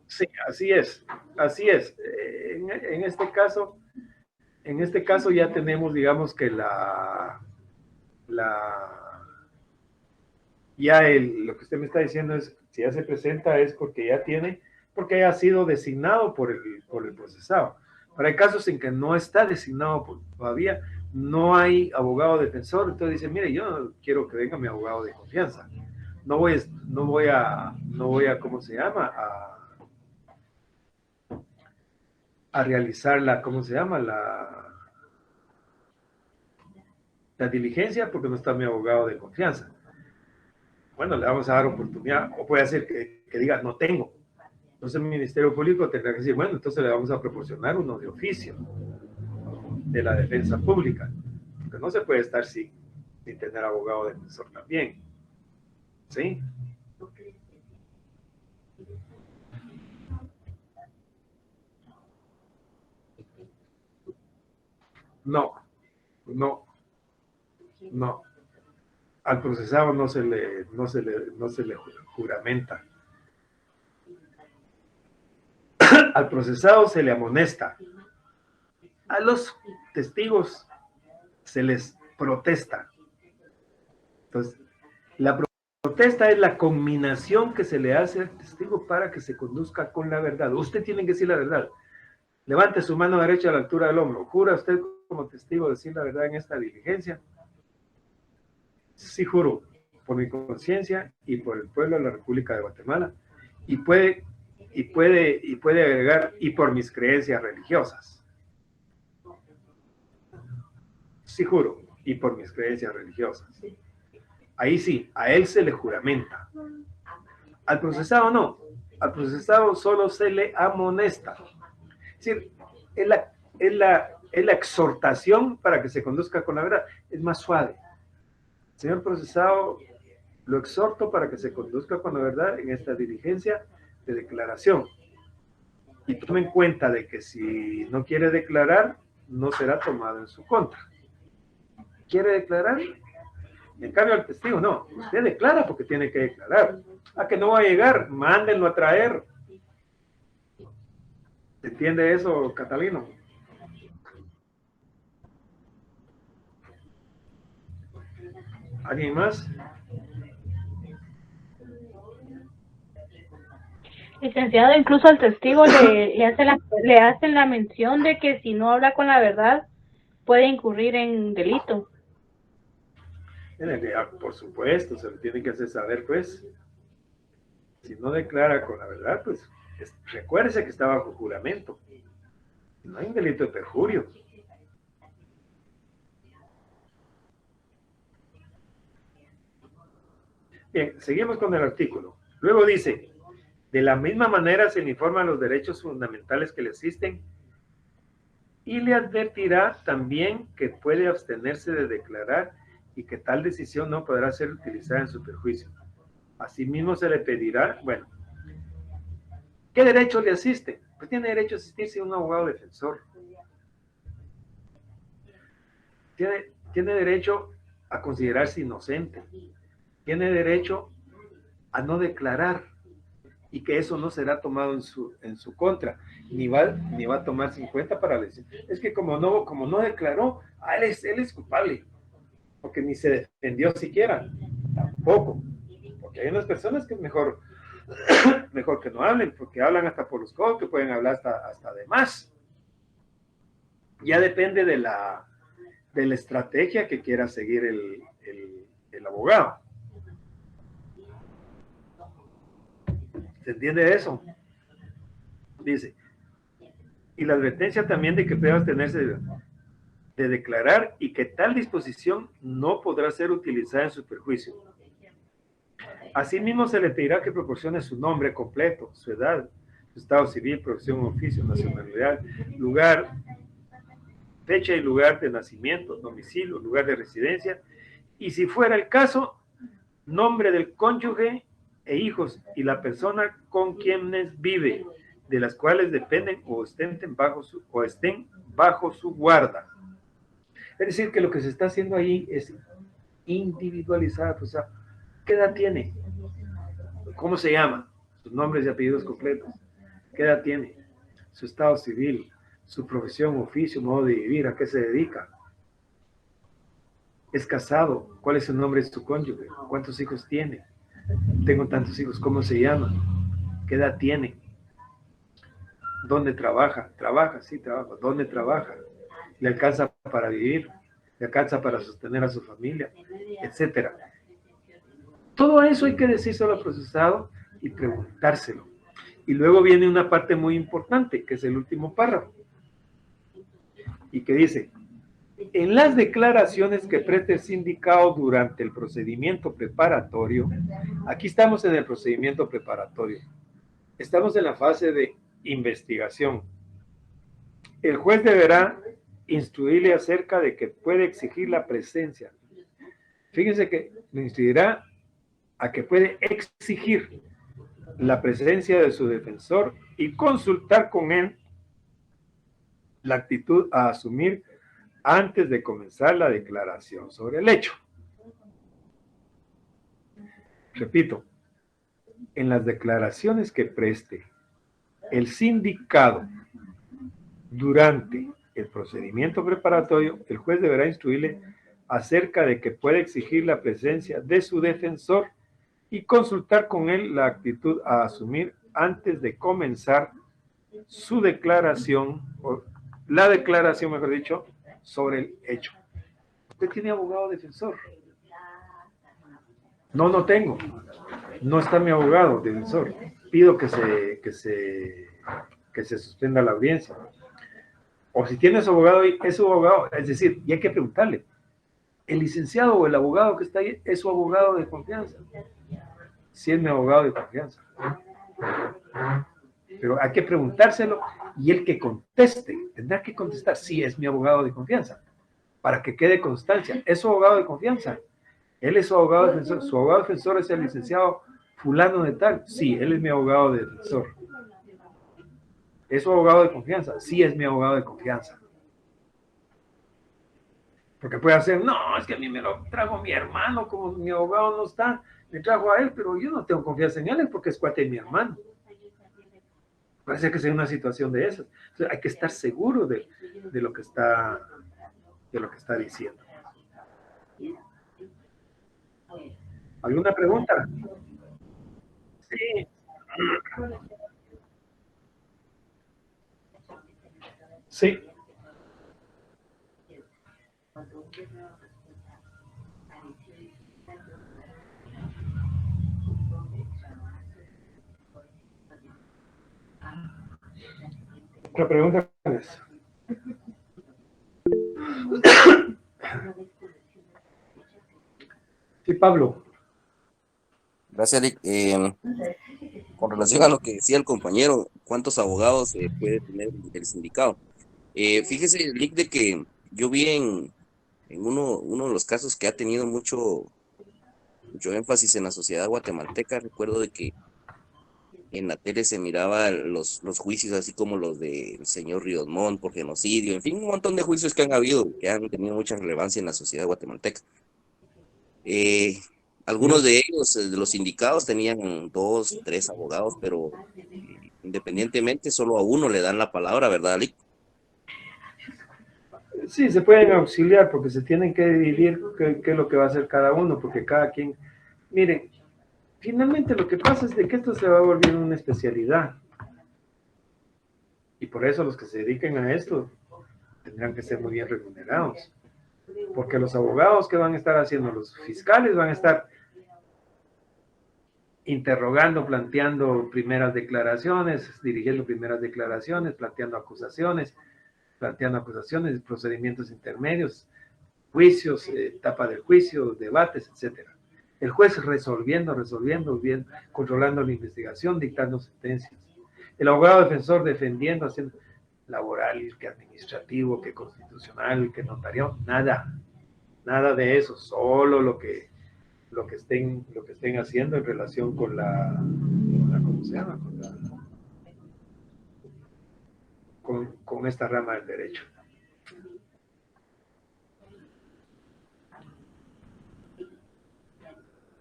Sí, así es, así es. En este caso ya tenemos, digamos que lo que usted me está diciendo es, si ya se presenta es porque porque ha sido designado por el procesado. Para hay casos en que no está designado todavía, no hay abogado defensor, entonces dice, mire, yo quiero que venga mi abogado de confianza. No voy a, ¿cómo se llama? A realizar ¿cómo se llama? La diligencia porque no está mi abogado de confianza. Bueno, le vamos a dar oportunidad, o puede ser que diga, no tengo. Entonces el Ministerio Público tendrá que decir, bueno, entonces le vamos a proporcionar uno de oficio de la defensa pública, porque no se puede estar sin tener abogado defensor también. ¿Sí? No. Al procesado no se le juramenta. Al procesado se le amonesta. A los testigos se les protesta. Entonces, la protesta es la conminación que se le hace al testigo para que se conduzca con la verdad. Usted tiene que decir la verdad. Levante su mano derecha a la altura del hombro. ¿Jura usted como testigo decir la verdad en esta diligencia? Sí, juro, por mi conciencia y por el pueblo de la República de Guatemala. Y puede agregar, y por mis creencias religiosas. Sí, juro, y por mis creencias religiosas. Ahí sí, a él se le juramenta. Al procesado no. Al procesado solo se le amonesta. Es decir, es la exhortación para que se conduzca con la verdad. Es más suave. Señor procesado, lo exhorto para que se conduzca con la verdad en esta diligencia de declaración. Y tome en cuenta de que si no quiere declarar, no será tomado en su contra. ¿Quiere declarar? En cambio, al testigo no. Usted declara porque tiene que declarar. A que no va a llegar, mándenlo a traer. ¿Entiende eso, Catalino? ¿Alguien más? Licenciado, incluso al testigo le hacen la mención de que si no habla con la verdad puede incurrir en delito. Por supuesto, se le tiene que hacer saber, pues. Si no declara con la verdad, pues recuérdese que está bajo juramento. No hay un delito de perjurio. Bien, seguimos con el artículo. Luego dice, De la misma manera se le informa los derechos fundamentales que le asisten y le advertirá también que puede abstenerse de declarar y que tal decisión no podrá ser utilizada en su perjuicio. Asimismo se le pedirá, bueno, ¿qué derecho le asiste? Pues tiene derecho a asistirse a un abogado defensor. Tiene derecho a considerarse inocente. Tiene derecho a no declarar y que eso no será tomado en su contra, ni va a tomarse en cuenta para decir, es que como no declaró, él es culpable, porque ni se defendió siquiera, tampoco, porque hay unas personas que es mejor que no hablen, porque hablan hasta por los codos, que pueden hablar hasta de más. Ya depende de la estrategia que quiera seguir el abogado. ¿Se entiende eso? Dice, y la advertencia también de que puede abstenerse de declarar y que tal disposición no podrá ser utilizada en su perjuicio. Asimismo, se le pedirá que proporcione su nombre completo, su edad, su estado civil, profesión, oficio, nacionalidad, lugar, fecha y lugar de nacimiento, domicilio, lugar de residencia, y si fuera el caso, nombre del cónyuge e hijos y la persona con quienes vive, de las cuales dependen o estén bajo su guarda. Es decir, que lo que se está haciendo ahí es individualizar, o sea, ¿qué edad tiene? ¿Cómo se llama? Sus nombres y apellidos completos. ¿Qué edad tiene? Su estado civil, su profesión, oficio, modo de vivir, ¿a qué se dedica? ¿Es casado? ¿Cuál es el nombre de su cónyuge? ¿Cuántos hijos tiene? Tengo tantos hijos, ¿cómo se llama? ¿Qué edad tiene? ¿Dónde trabaja? ¿Trabaja? Sí, trabaja. ¿Dónde trabaja? ¿Le alcanza para vivir? ¿Le alcanza para sostener a su familia? Etcétera. Todo eso hay que decírselo al procesado y preguntárselo. Y luego viene una parte muy importante, que es el último párrafo, y que dice, en las declaraciones que preste el sindicado durante el procedimiento preparatorio, aquí estamos en el procedimiento preparatorio, estamos en la fase de investigación. El juez deberá instruirle acerca de que puede exigir la presencia. Fíjense que le instruirá a que puede exigir la presencia de su defensor y consultar con él la actitud a asumir antes de comenzar la declaración sobre el hecho. Repito, en las declaraciones que preste el sindicado durante el procedimiento preparatorio, el juez deberá instruirle acerca de que puede exigir la presencia de su defensor y consultar con él la actitud a asumir antes de comenzar su declaración, o la declaración, mejor dicho, sobre el hecho. ¿Usted tiene abogado defensor? No, no tengo. No está mi abogado defensor. Pido que se suspenda la audiencia. O si tiene su abogado, es su abogado, es decir, y hay que preguntarle, ¿el licenciado o el abogado que está ahí es su abogado de confianza? Sí, es mi abogado de confianza. Pero hay que preguntárselo y el que conteste, tendrá que contestar, sí, es mi abogado de confianza, para que quede constancia. ¿Es su abogado de confianza? Él es su abogado defensor. ¿Su abogado defensor es el licenciado fulano de tal? Sí, él es mi abogado defensor. ¿Es su abogado de confianza? Sí, es mi abogado de confianza. Porque puede hacer, no, es que a mí me lo trajo mi hermano, como mi abogado no está, me trajo a él, pero yo no tengo confianza en él porque es cuate de mi hermano. Puede ser que sea una situación de esas. Entonces, hay que estar seguro de lo que está diciendo. ¿Alguna pregunta? Sí. Sí. Otra pregunta es. Sí, Pablo. Gracias, Eric. con relación a lo que decía el compañero, ¿cuántos abogados puede tener el sindicato? Fíjese, Lick, de que yo vi en uno de los casos que ha tenido mucho énfasis en la sociedad guatemalteca. Recuerdo de que en la tele se miraba los juicios, así como los del señor Ríos Montt por genocidio, en fin, un montón de juicios que han habido, que han tenido mucha relevancia en la sociedad guatemalteca. Algunos de ellos, de los sindicados, tenían 2, 3 abogados, pero independientemente, solo a uno le dan la palabra, ¿verdad, Lick? Sí, se pueden auxiliar porque se tienen que dividir qué es lo que va a hacer cada uno, porque cada quien... Miren, finalmente lo que pasa es de que esto se va volviendo una especialidad. Y por eso los que se dediquen a esto tendrán que ser muy bien remunerados. Porque los abogados que van a estar haciendo, los fiscales van a estar interrogando, planteando primeras declaraciones, dirigiendo primeras declaraciones, planteando acusaciones, procedimientos intermedios, juicios, etapa del juicio, debates, etcétera. El juez resolviendo, bien, controlando la investigación, dictando sentencias. El abogado defensor defendiendo, haciendo laboral, que administrativo, que constitucional, que notarial, nada de eso, solo lo que estén haciendo en relación con la ¿cómo se llama? Con esta rama del derecho.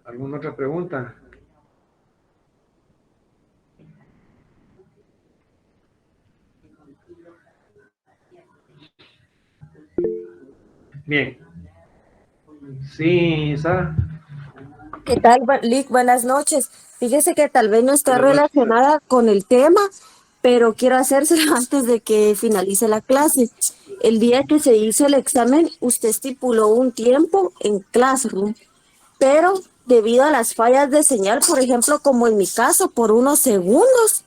¿Alguna otra pregunta? Bien. Sí, Sara. ¿Qué tal, Lick? Buenas noches. Fíjese que tal vez no está relacionada con el tema, pero quiero hacérselo antes de que finalice la clase. El día que se hizo el examen, usted estipuló un tiempo en Classroom, pero debido a las fallas de señal, por ejemplo, como en mi caso, por unos segundos,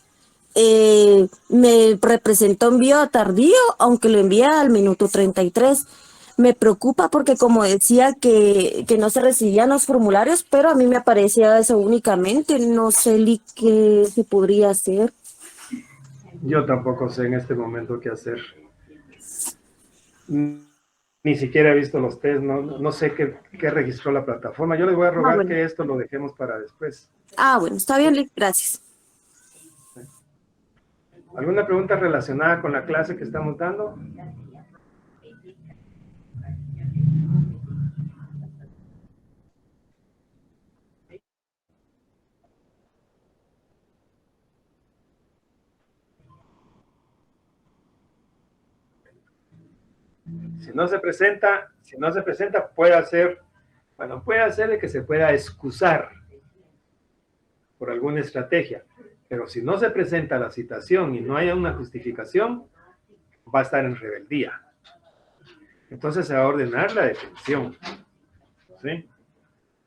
me representó envío tardío, aunque lo envié al minuto 33. Me preocupa porque, como decía, que no se recibían los formularios, pero a mí me aparecía eso únicamente. No sé qué se podría hacer. Yo tampoco sé en este momento qué hacer. Ni siquiera he visto los test, no sé qué registró la plataforma. Yo les voy a rogar que esto lo dejemos para después. Bueno, está bien, Lick, gracias. ¿Alguna pregunta relacionada con la clase que estamos dando? Si no se presenta, puede ser de que se pueda excusar por alguna estrategia, pero si no se presenta la citación y no haya una justificación, va a estar en rebeldía. Entonces se va a ordenar la detención. ¿Sí?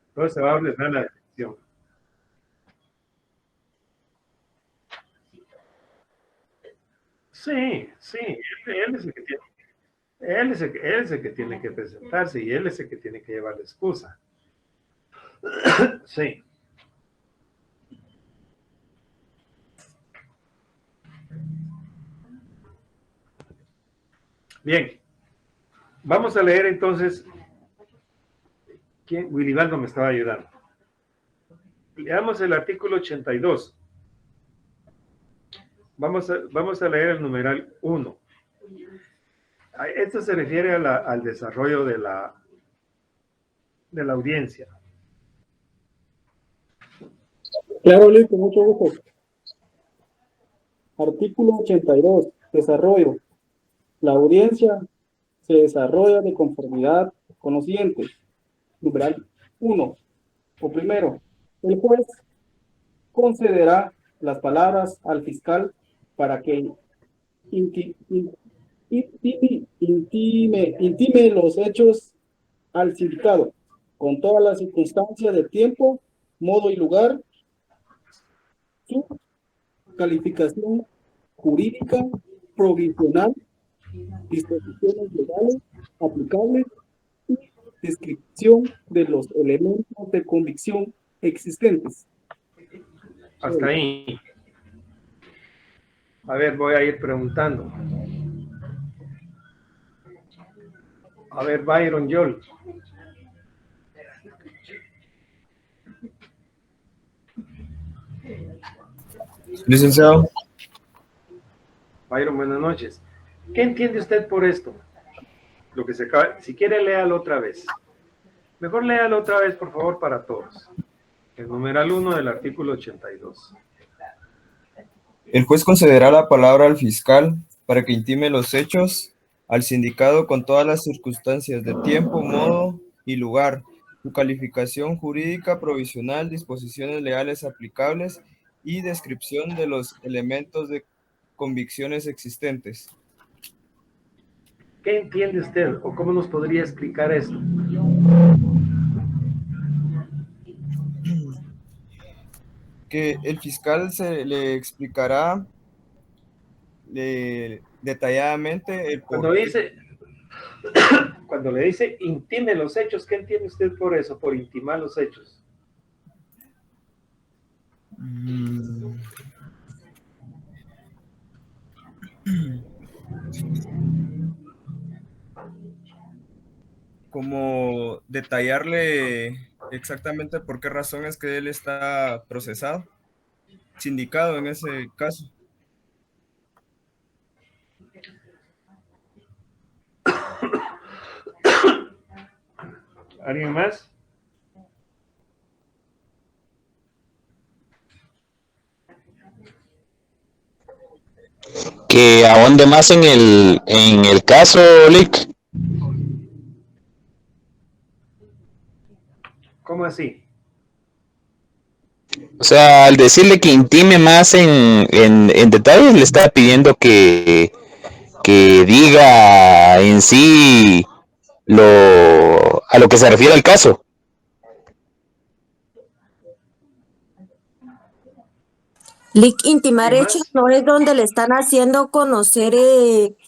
Entonces se va a ordenar la detención. Sí, él es el que tiene. Él es el que tiene que presentarse y él es el que tiene que llevar la excusa. Sí. Bien. Vamos a leer entonces. ¿Quién? Wilibaldo me estaba ayudando. Leamos el artículo 82. Vamos a leer el numeral 1. Esto se refiere al desarrollo de la audiencia. Claro, Luis, con mucho gusto. Artículo 82. Desarrollo. La audiencia se desarrolla de conformidad con los siguientes. Numeral 1. O primero, el juez concederá las palabras al fiscal para que intime los hechos al sindicado, con todas las circunstancias de tiempo, modo y lugar, su calificación jurídica, provisional, disposiciones legales aplicables y descripción de los elementos de convicción existentes. Hasta ahí. A ver, voy a ir preguntando. A ver, Byron Yol. Licenciado. Byron, buenas noches. ¿Qué entiende usted por esto? Lo que se acaba, si quiere, léalo otra vez. Mejor léalo otra vez, por favor, para todos. El numeral 1 del artículo 82. El juez concederá la palabra al fiscal para que intime los hechos al sindicado con todas las circunstancias de tiempo, modo y lugar, su calificación jurídica provisional, disposiciones legales aplicables y descripción de los elementos de convicciones existentes. ¿Qué entiende usted o cómo nos podría explicar esto? Que el fiscal se le explicará detalladamente el Cuando le dice intime los hechos, ¿qué entiende usted por eso, por intimar los hechos? Como detallarle exactamente por qué razón es que él está procesado, sindicado en ese caso. ¿Alguien más? Que ahonde más en el caso, Lick. ¿Cómo así? O sea, al decirle que intime más en detalles, le está pidiendo que diga en sí a lo que se refiere al caso. Lick, intimar hechos no es donde le están haciendo conocer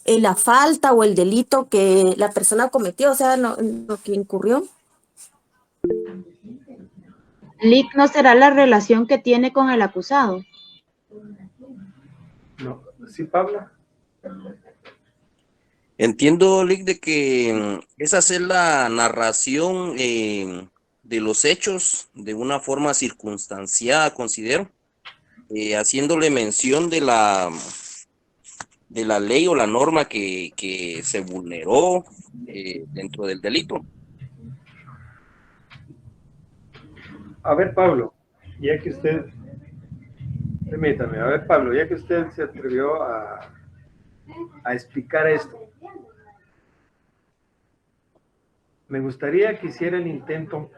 la falta o el delito que la persona cometió, o sea, lo que incurrió. Lick no será la relación que tiene con el acusado. No, ¿sí, Pablo? Entiendo, Lick, de que es hacer la narración de los hechos de una forma circunstanciada, considero, haciéndole mención de la ley o la norma que se vulneró dentro del delito. A ver, Pablo, ya que usted, permítame, a ver, Pablo, ya que usted se atrevió a explicar esto, me gustaría que hiciera el intento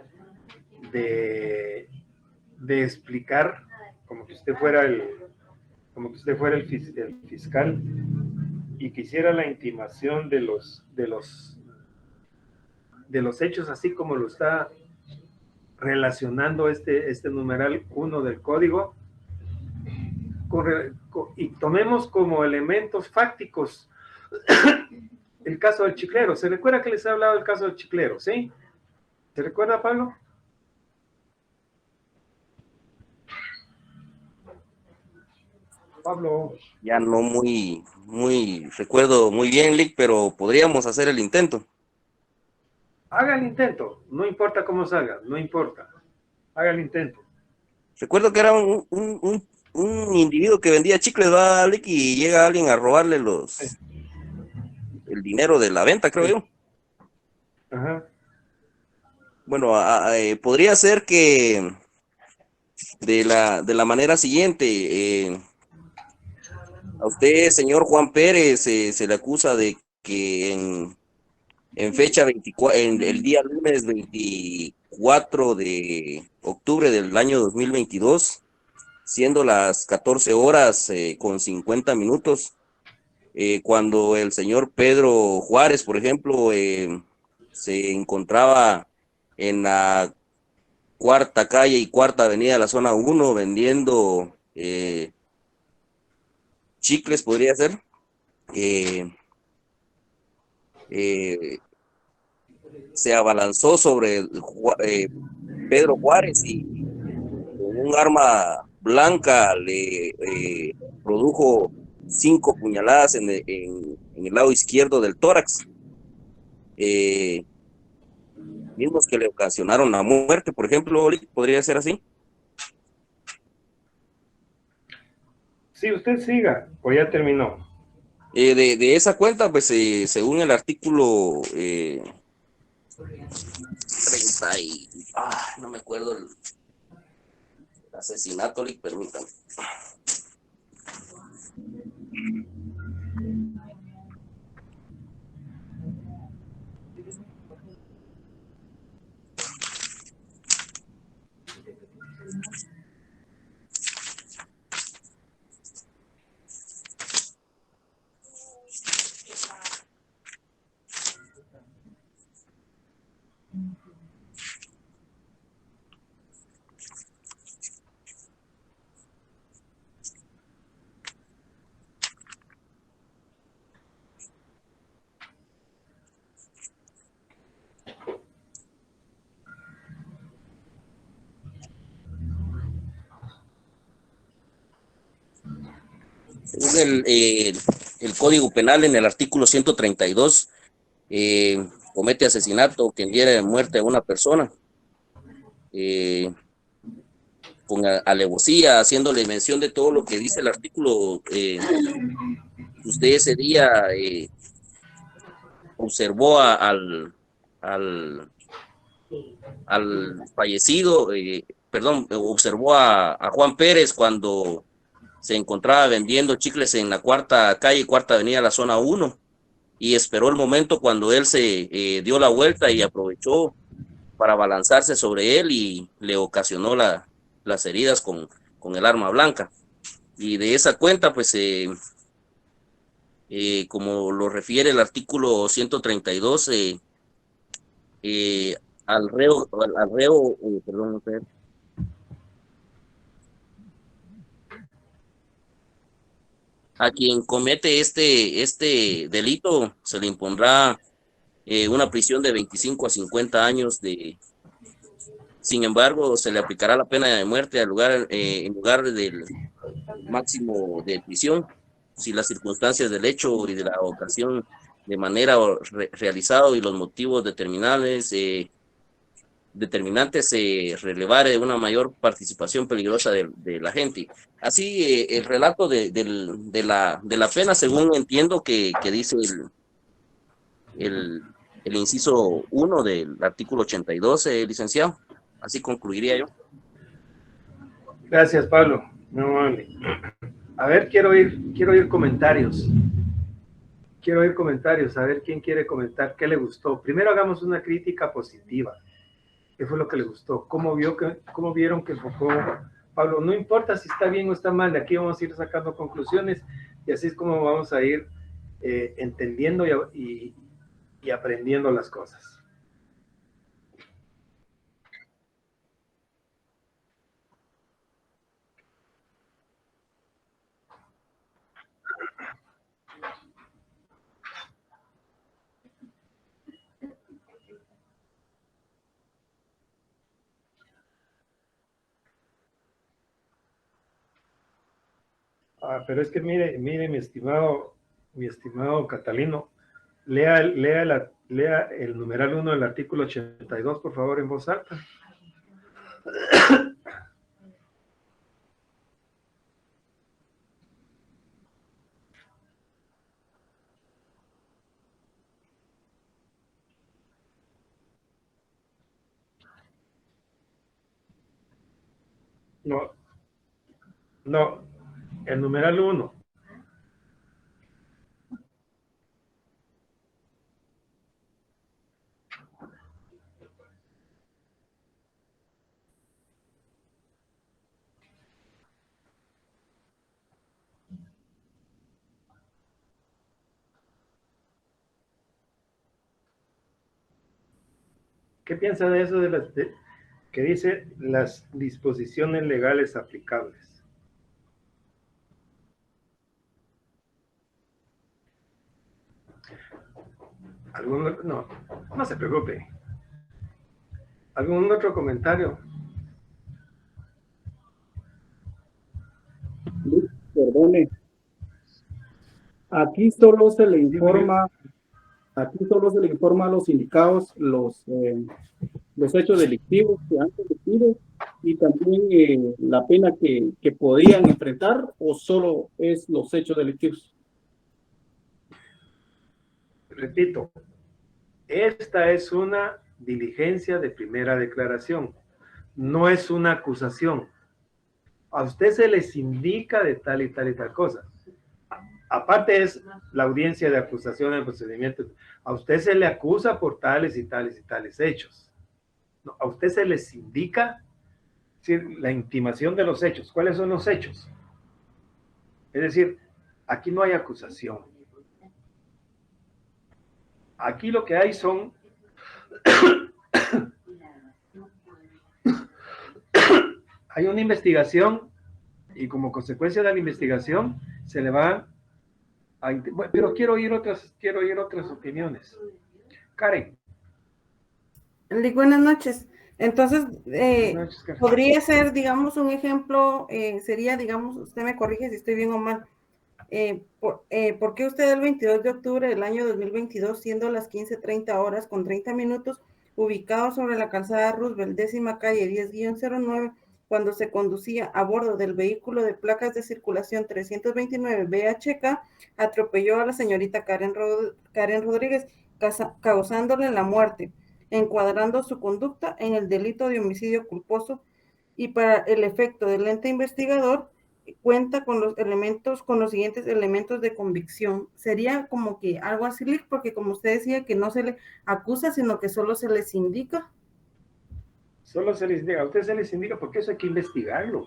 de explicar, como que usted fuera el fiscal, y que hiciera la intimación de los hechos, así como lo está relacionando este numeral 1 del código, y tomemos como elementos fácticos el caso del chiclero. ¿Se recuerda que les he hablado del caso del chiclero? ¿Sí? ¿Se recuerda, Pablo? Pablo. Ya no muy recuerdo muy bien, Lick, pero podríamos hacer el intento. Haga el intento, no importa cómo salga, no importa. Haga el intento. Recuerdo que era un individuo que vendía chicles, ¿va, Lick? Y llega alguien a robarle el dinero de la venta, creo yo. Ajá. Bueno, podría ser que de la manera siguiente, a usted, señor Juan Pérez, se le acusa de que en fecha 24, en el día lunes 24 de octubre del año 2022, siendo las 14 horas con 50 minutos, cuando el señor Pedro Juárez, por ejemplo, se encontraba en la cuarta calle y cuarta avenida de la zona 1 vendiendo chicles, podría ser, se abalanzó sobre Pedro Juárez y con un arma Blanca le produjo 5 puñaladas en el lado izquierdo del tórax, mismos que le ocasionaron la muerte, por ejemplo, ¿podría ser así? Sí, usted siga, o ya terminó. De esa cuenta, pues según el artículo 30 y... no me acuerdo el asesinato, permítame. Según el Código Penal, en el artículo 132, comete asesinato quien diere muerte a una persona, con alevosía, haciéndole mención de todo lo que dice el artículo. Usted ese día observó al fallecido, observó a Juan Pérez cuando se encontraba vendiendo chicles en la cuarta avenida, la zona 1, y esperó el momento cuando él se dio la vuelta y aprovechó para abalanzarse sobre él y le ocasionó las heridas con el arma blanca. Y de esa cuenta, pues, como lo refiere el artículo 132, al reo, perdón, a quien comete este delito se le impondrá una prisión de 25 a 50 años. Sin embargo, se le aplicará la pena de muerte en lugar del máximo de prisión si las circunstancias del hecho y de la ocasión de manera realizado y los motivos determinantes relevare una mayor participación peligrosa de la gente. Así, el relato de la pena, según entiendo que dice el inciso 1 del artículo 82, licenciado. Así concluiría yo. Gracias, Pablo. Muy amable. A ver, quiero oír comentarios. Quiero oír comentarios, a ver quién quiere comentar, qué le gustó. Primero hagamos una crítica positiva. ¿Qué fue lo que le gustó? ¿Cómo vieron que enfocó Pablo? No importa si está bien o está mal, de aquí vamos a ir sacando conclusiones y así es como vamos a ir entendiendo y aprendiendo las cosas. Pero es que mire, mi estimado Catalino, lea el numeral 1 del artículo 82, por favor, en voz alta. No, el numeral 1. ¿Qué piensa de eso que dice las disposiciones legales aplicables? No se preocupe. ¿Algún otro comentario? Perdone. Aquí solo se le informa a los indicados los hechos delictivos que han cometido y también la pena que podían enfrentar, o solo es los hechos delictivos. Repito, esta es una diligencia de primera declaración, no es una acusación. A usted se les indica de tal y tal y tal cosa. Aparte es la audiencia de acusación en el procedimiento. A usted se le acusa por tales y tales y tales hechos. No, a usted se les indica, es decir, la intimación de los hechos. ¿Cuáles son los hechos? Es decir, aquí no hay acusación. Aquí lo que hay son hay una investigación y como consecuencia de la investigación se le va a... Bueno, pero quiero oír otras opiniones. Karen. Buenas noches. Entonces, Buenas noches, Karen. podría ser, digamos, un ejemplo, sería, digamos, usted me corrige si estoy bien o mal. ¿Por qué usted el 22 de octubre del año 2022, siendo las 15:30 horas con 30 minutos, ubicado sobre la calzada Roosevelt, 10ª calle 10-09, cuando se conducía a bordo del vehículo de placas de circulación 329 BHK, atropelló a la señorita Karen Rodríguez, causándole la muerte, encuadrando su conducta en el delito de homicidio culposo, y para el efecto del ente investigador cuenta con los siguientes elementos de convicción? Sería como que algo así, porque como usted decía que no se le acusa, sino que solo se les indica. Solo se les indica, a usted se les indica porque eso hay que investigarlo.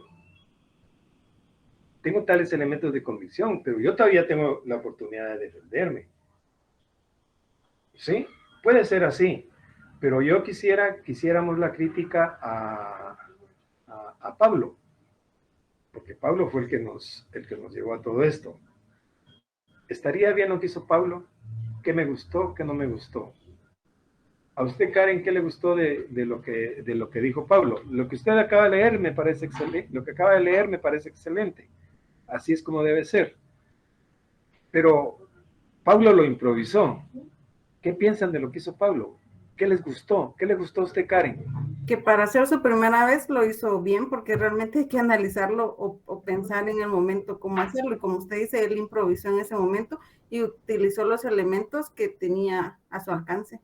Tengo tales elementos de convicción, pero yo todavía tengo la oportunidad de defenderme. ¿Sí? Puede ser así, pero yo quisiéramos la crítica a Pablo, porque Pablo fue el que nos llevó a todo esto. ¿Estaría bien lo que hizo Pablo? ¿Qué me gustó? ¿Qué no me gustó? A usted, Karen, ¿qué le gustó de lo que dijo Pablo? Lo que usted acaba de leer me parece excelente. Lo que acaba de leer me parece excelente. Así es como debe ser. Pero Pablo lo improvisó. ¿Qué piensan de lo que hizo Pablo? ¿Qué les gustó? ¿Qué le gustó a usted, Karen? Que para hacer su primera vez lo hizo bien, porque realmente hay que analizarlo o pensar en el momento cómo hacerlo. Y como usted dice, él improvisó en ese momento y utilizó los elementos que tenía a su alcance.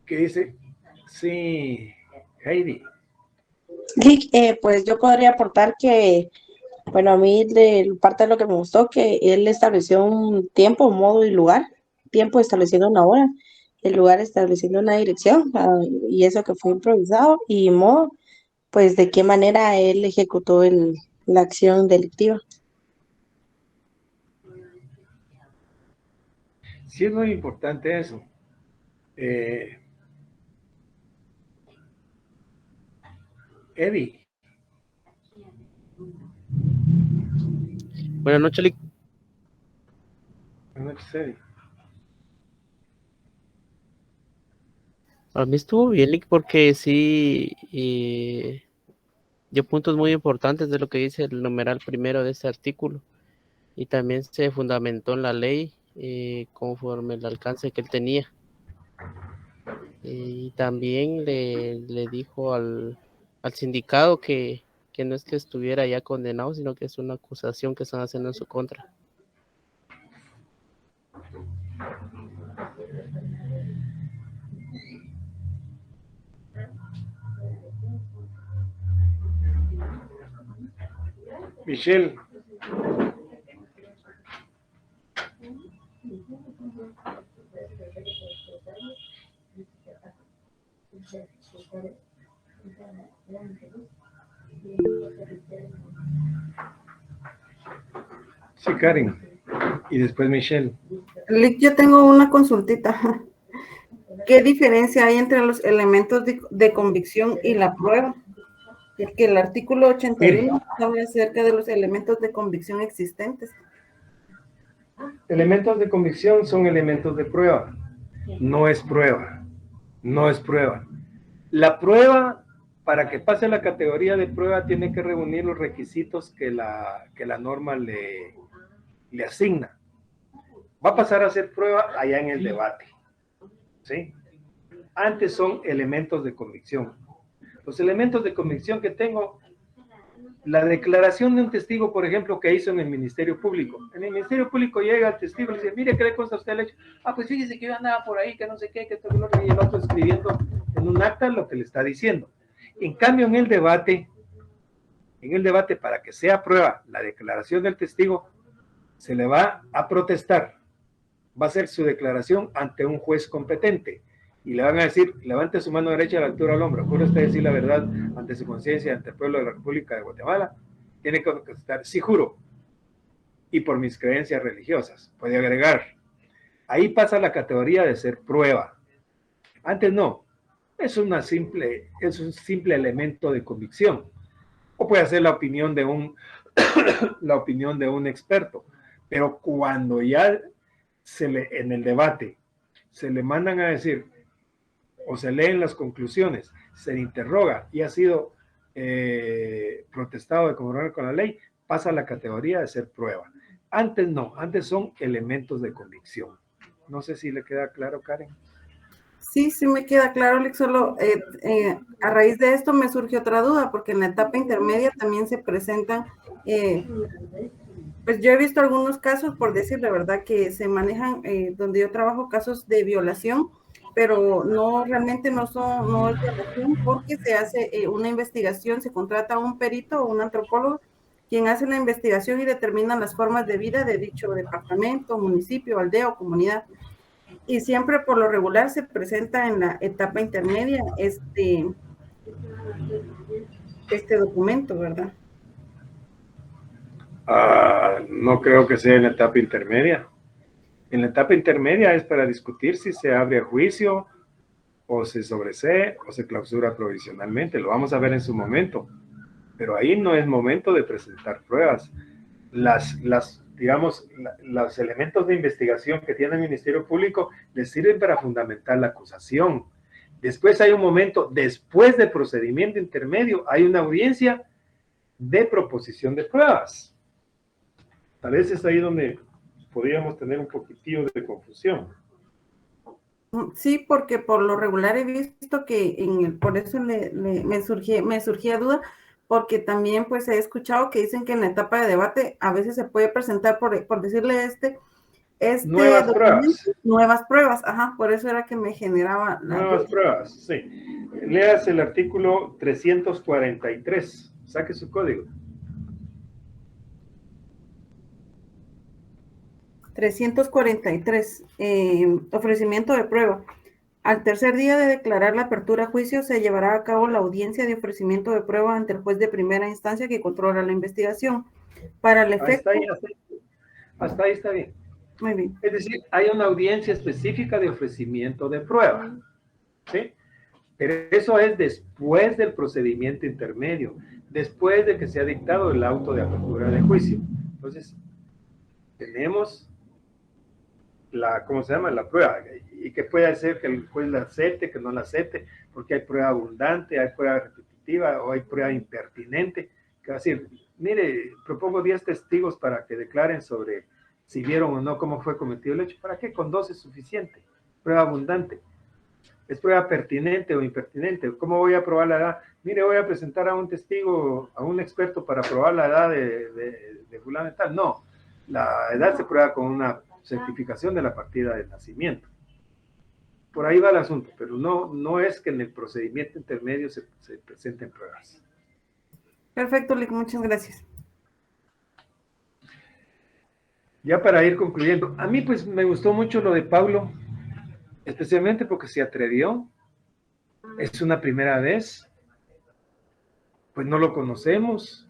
¿Qué dice? Sí, Heidi. Rick, pues yo podría aportar que, bueno, a mí parte de lo que me gustó, que él estableció un tiempo, modo y lugar, tiempo estableciendo una hora, el lugar estableciendo una dirección, y eso que fue improvisado, y modo, pues de qué manera él ejecutó la acción delictiva. Sí, es muy importante eso. Eddie. Buenas noches, Lick. Buenas noches, Eddie. Para mí estuvo bien, Lick, porque sí dio puntos muy importantes de lo que dice el numeral primero de este artículo, y también se fundamentó en la ley conforme el alcance que él tenía. Y también le dijo al sindicato que no es que estuviera ya condenado, sino que es una acusación que están haciendo en su contra. Michelle. Sí, Karen. Y después Michelle. Lick, yo tengo una consultita. ¿Qué diferencia hay entre los elementos de convicción y la prueba? Porque el artículo 81 habla acerca de los elementos de convicción existentes. Elementos de convicción son elementos de prueba. No es prueba. No es prueba. La prueba para que pase la categoría de prueba tiene que reunir los requisitos que la norma le asigna. Va a pasar a ser prueba allá en el debate, ¿sí? Antes son elementos de convicción. Los elementos de convicción que tengo, la declaración de un testigo, por ejemplo, que hizo en el Ministerio Público. En el Ministerio Público llega el testigo y le dice, mire, ¿qué le consta a usted el hecho? Ah, pues fíjese que yo andaba por ahí, que no sé qué, que todo lo que, y el otro escribiendo en un acta lo que le está diciendo. En cambio, en el debate, para que sea prueba la declaración del testigo, se le va a protestar. Va a hacer su declaración ante un juez competente. Y le van a decir, levante su mano derecha a la altura del hombro. ¿Jura usted decir la verdad ante su conciencia, ante el pueblo de la República de Guatemala? Tiene que contestar, sí juro. Y por mis creencias religiosas. Puede agregar. Ahí pasa la categoría de ser prueba. Antes no. Es un simple elemento de convicción. O puede ser la opinión de un experto. Pero cuando ya en el debate se le mandan a decir, o se leen las conclusiones, se le interroga y ha sido protestado de conformidad con la ley, pasa a la categoría de ser prueba. Antes no, antes son elementos de convicción. No sé si le queda claro, Karen. Sí, sí me queda claro, Alex, solo a raíz de esto me surge otra duda, porque en la etapa intermedia también se presentan, pues yo he visto algunos casos, por decir la verdad, que se manejan, donde yo trabajo, casos de violación, pero no, realmente no es violación, porque se hace una investigación, se contrata a un perito o un antropólogo, quien hace la investigación y determina las formas de vida de dicho departamento, municipio, aldea o comunidad. Y siempre por lo regular se presenta en la etapa intermedia este documento, ¿verdad? No creo que sea en la etapa intermedia. En la etapa intermedia es para discutir si se abre a juicio o se sobresee o se clausura provisionalmente. Lo vamos a ver en su momento. Pero ahí no es momento de presentar pruebas. Digamos, los elementos de investigación que tiene el Ministerio Público les sirven para fundamentar la acusación. Después hay un momento, después del procedimiento intermedio, hay una audiencia de proposición de pruebas. Tal vez es ahí donde podríamos tener un poquitillo de confusión. Sí, porque por lo regular he visto que por eso me surgía duda, porque también pues he escuchado que dicen que en la etapa de debate a veces se puede presentar, por decirle nuevas pruebas, ajá, por eso era que me generaba nuevas pruebas, sí. Leas el artículo 343, saque su código. 343, ofrecimiento de prueba. Al tercer día de declarar la apertura a juicio, se llevará a cabo la audiencia de ofrecimiento de prueba ante el juez de primera instancia que controla la investigación. Para el efecto... Hasta ahí está bien. Muy bien. Es decir, hay una audiencia específica de ofrecimiento de prueba, ¿sí? Pero eso es después del procedimiento intermedio, después de que se ha dictado el auto de apertura de juicio. Entonces, tenemos ¿cómo se llama? La prueba. Y que puede ser que el juez la acepte, que no la acepte, porque hay prueba abundante, hay prueba repetitiva o hay prueba impertinente, que va a decir, mire, propongo 10 testigos para que declaren sobre si vieron o no cómo fue cometido el hecho. ¿Para qué? Con 2 es suficiente. Prueba abundante. ¿Es prueba pertinente o impertinente? ¿Cómo voy a probar la edad? Mire, voy a presentar a un testigo, a un experto para probar la edad de fulano y tal. No, la edad se prueba con una certificación de la partida de nacimiento. Por ahí va el asunto, pero no es que en el procedimiento intermedio se presenten pruebas. Perfecto, Lick, muchas gracias. Ya para ir concluyendo, a mí pues me gustó mucho lo de Pablo, especialmente porque se atrevió, es una primera vez, pues no lo conocemos,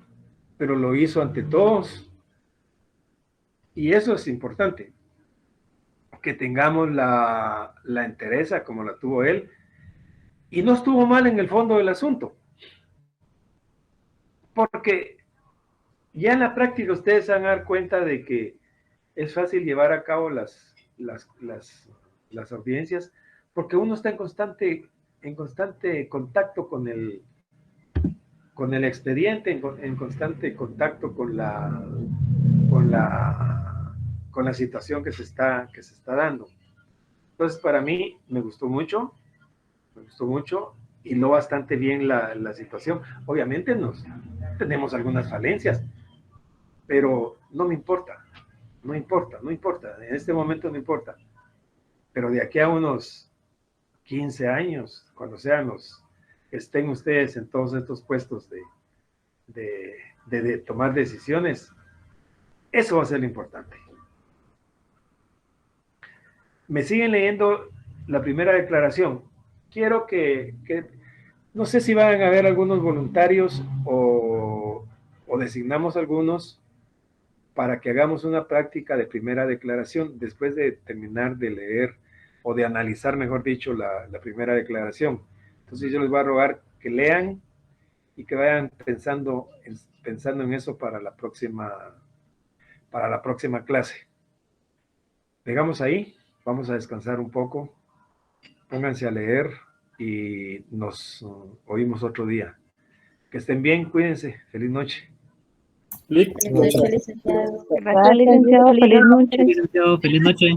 pero lo hizo ante todos, y eso es importante, que tengamos la entereza como la tuvo él, y no estuvo mal en el fondo del asunto, porque ya en la práctica ustedes se van a dar cuenta de que es fácil llevar a cabo las audiencias, porque uno está en constante contacto con el con el expediente, en constante contacto con la situación que se está dando. Entonces, para mí, me gustó mucho, y no bastante bien la situación. Obviamente tenemos algunas falencias, pero no me importa, no importa, en este momento no importa. Pero de aquí a unos 15 años, cuando estén ustedes en todos estos puestos de tomar decisiones, eso va a ser lo importante. Me siguen leyendo la primera declaración. Quiero que no sé si van a haber algunos voluntarios o designamos algunos para que hagamos una práctica de primera declaración después de terminar de leer o de analizar, mejor dicho, la primera declaración. Entonces yo les voy a rogar que lean y que vayan pensando en eso para la próxima clase. Dejamos ahí, vamos a descansar un poco, pónganse a leer y nos oímos otro día. Que estén bien, cuídense, feliz noche. Gracias, licenciado. Feliz noche. Feliz noche.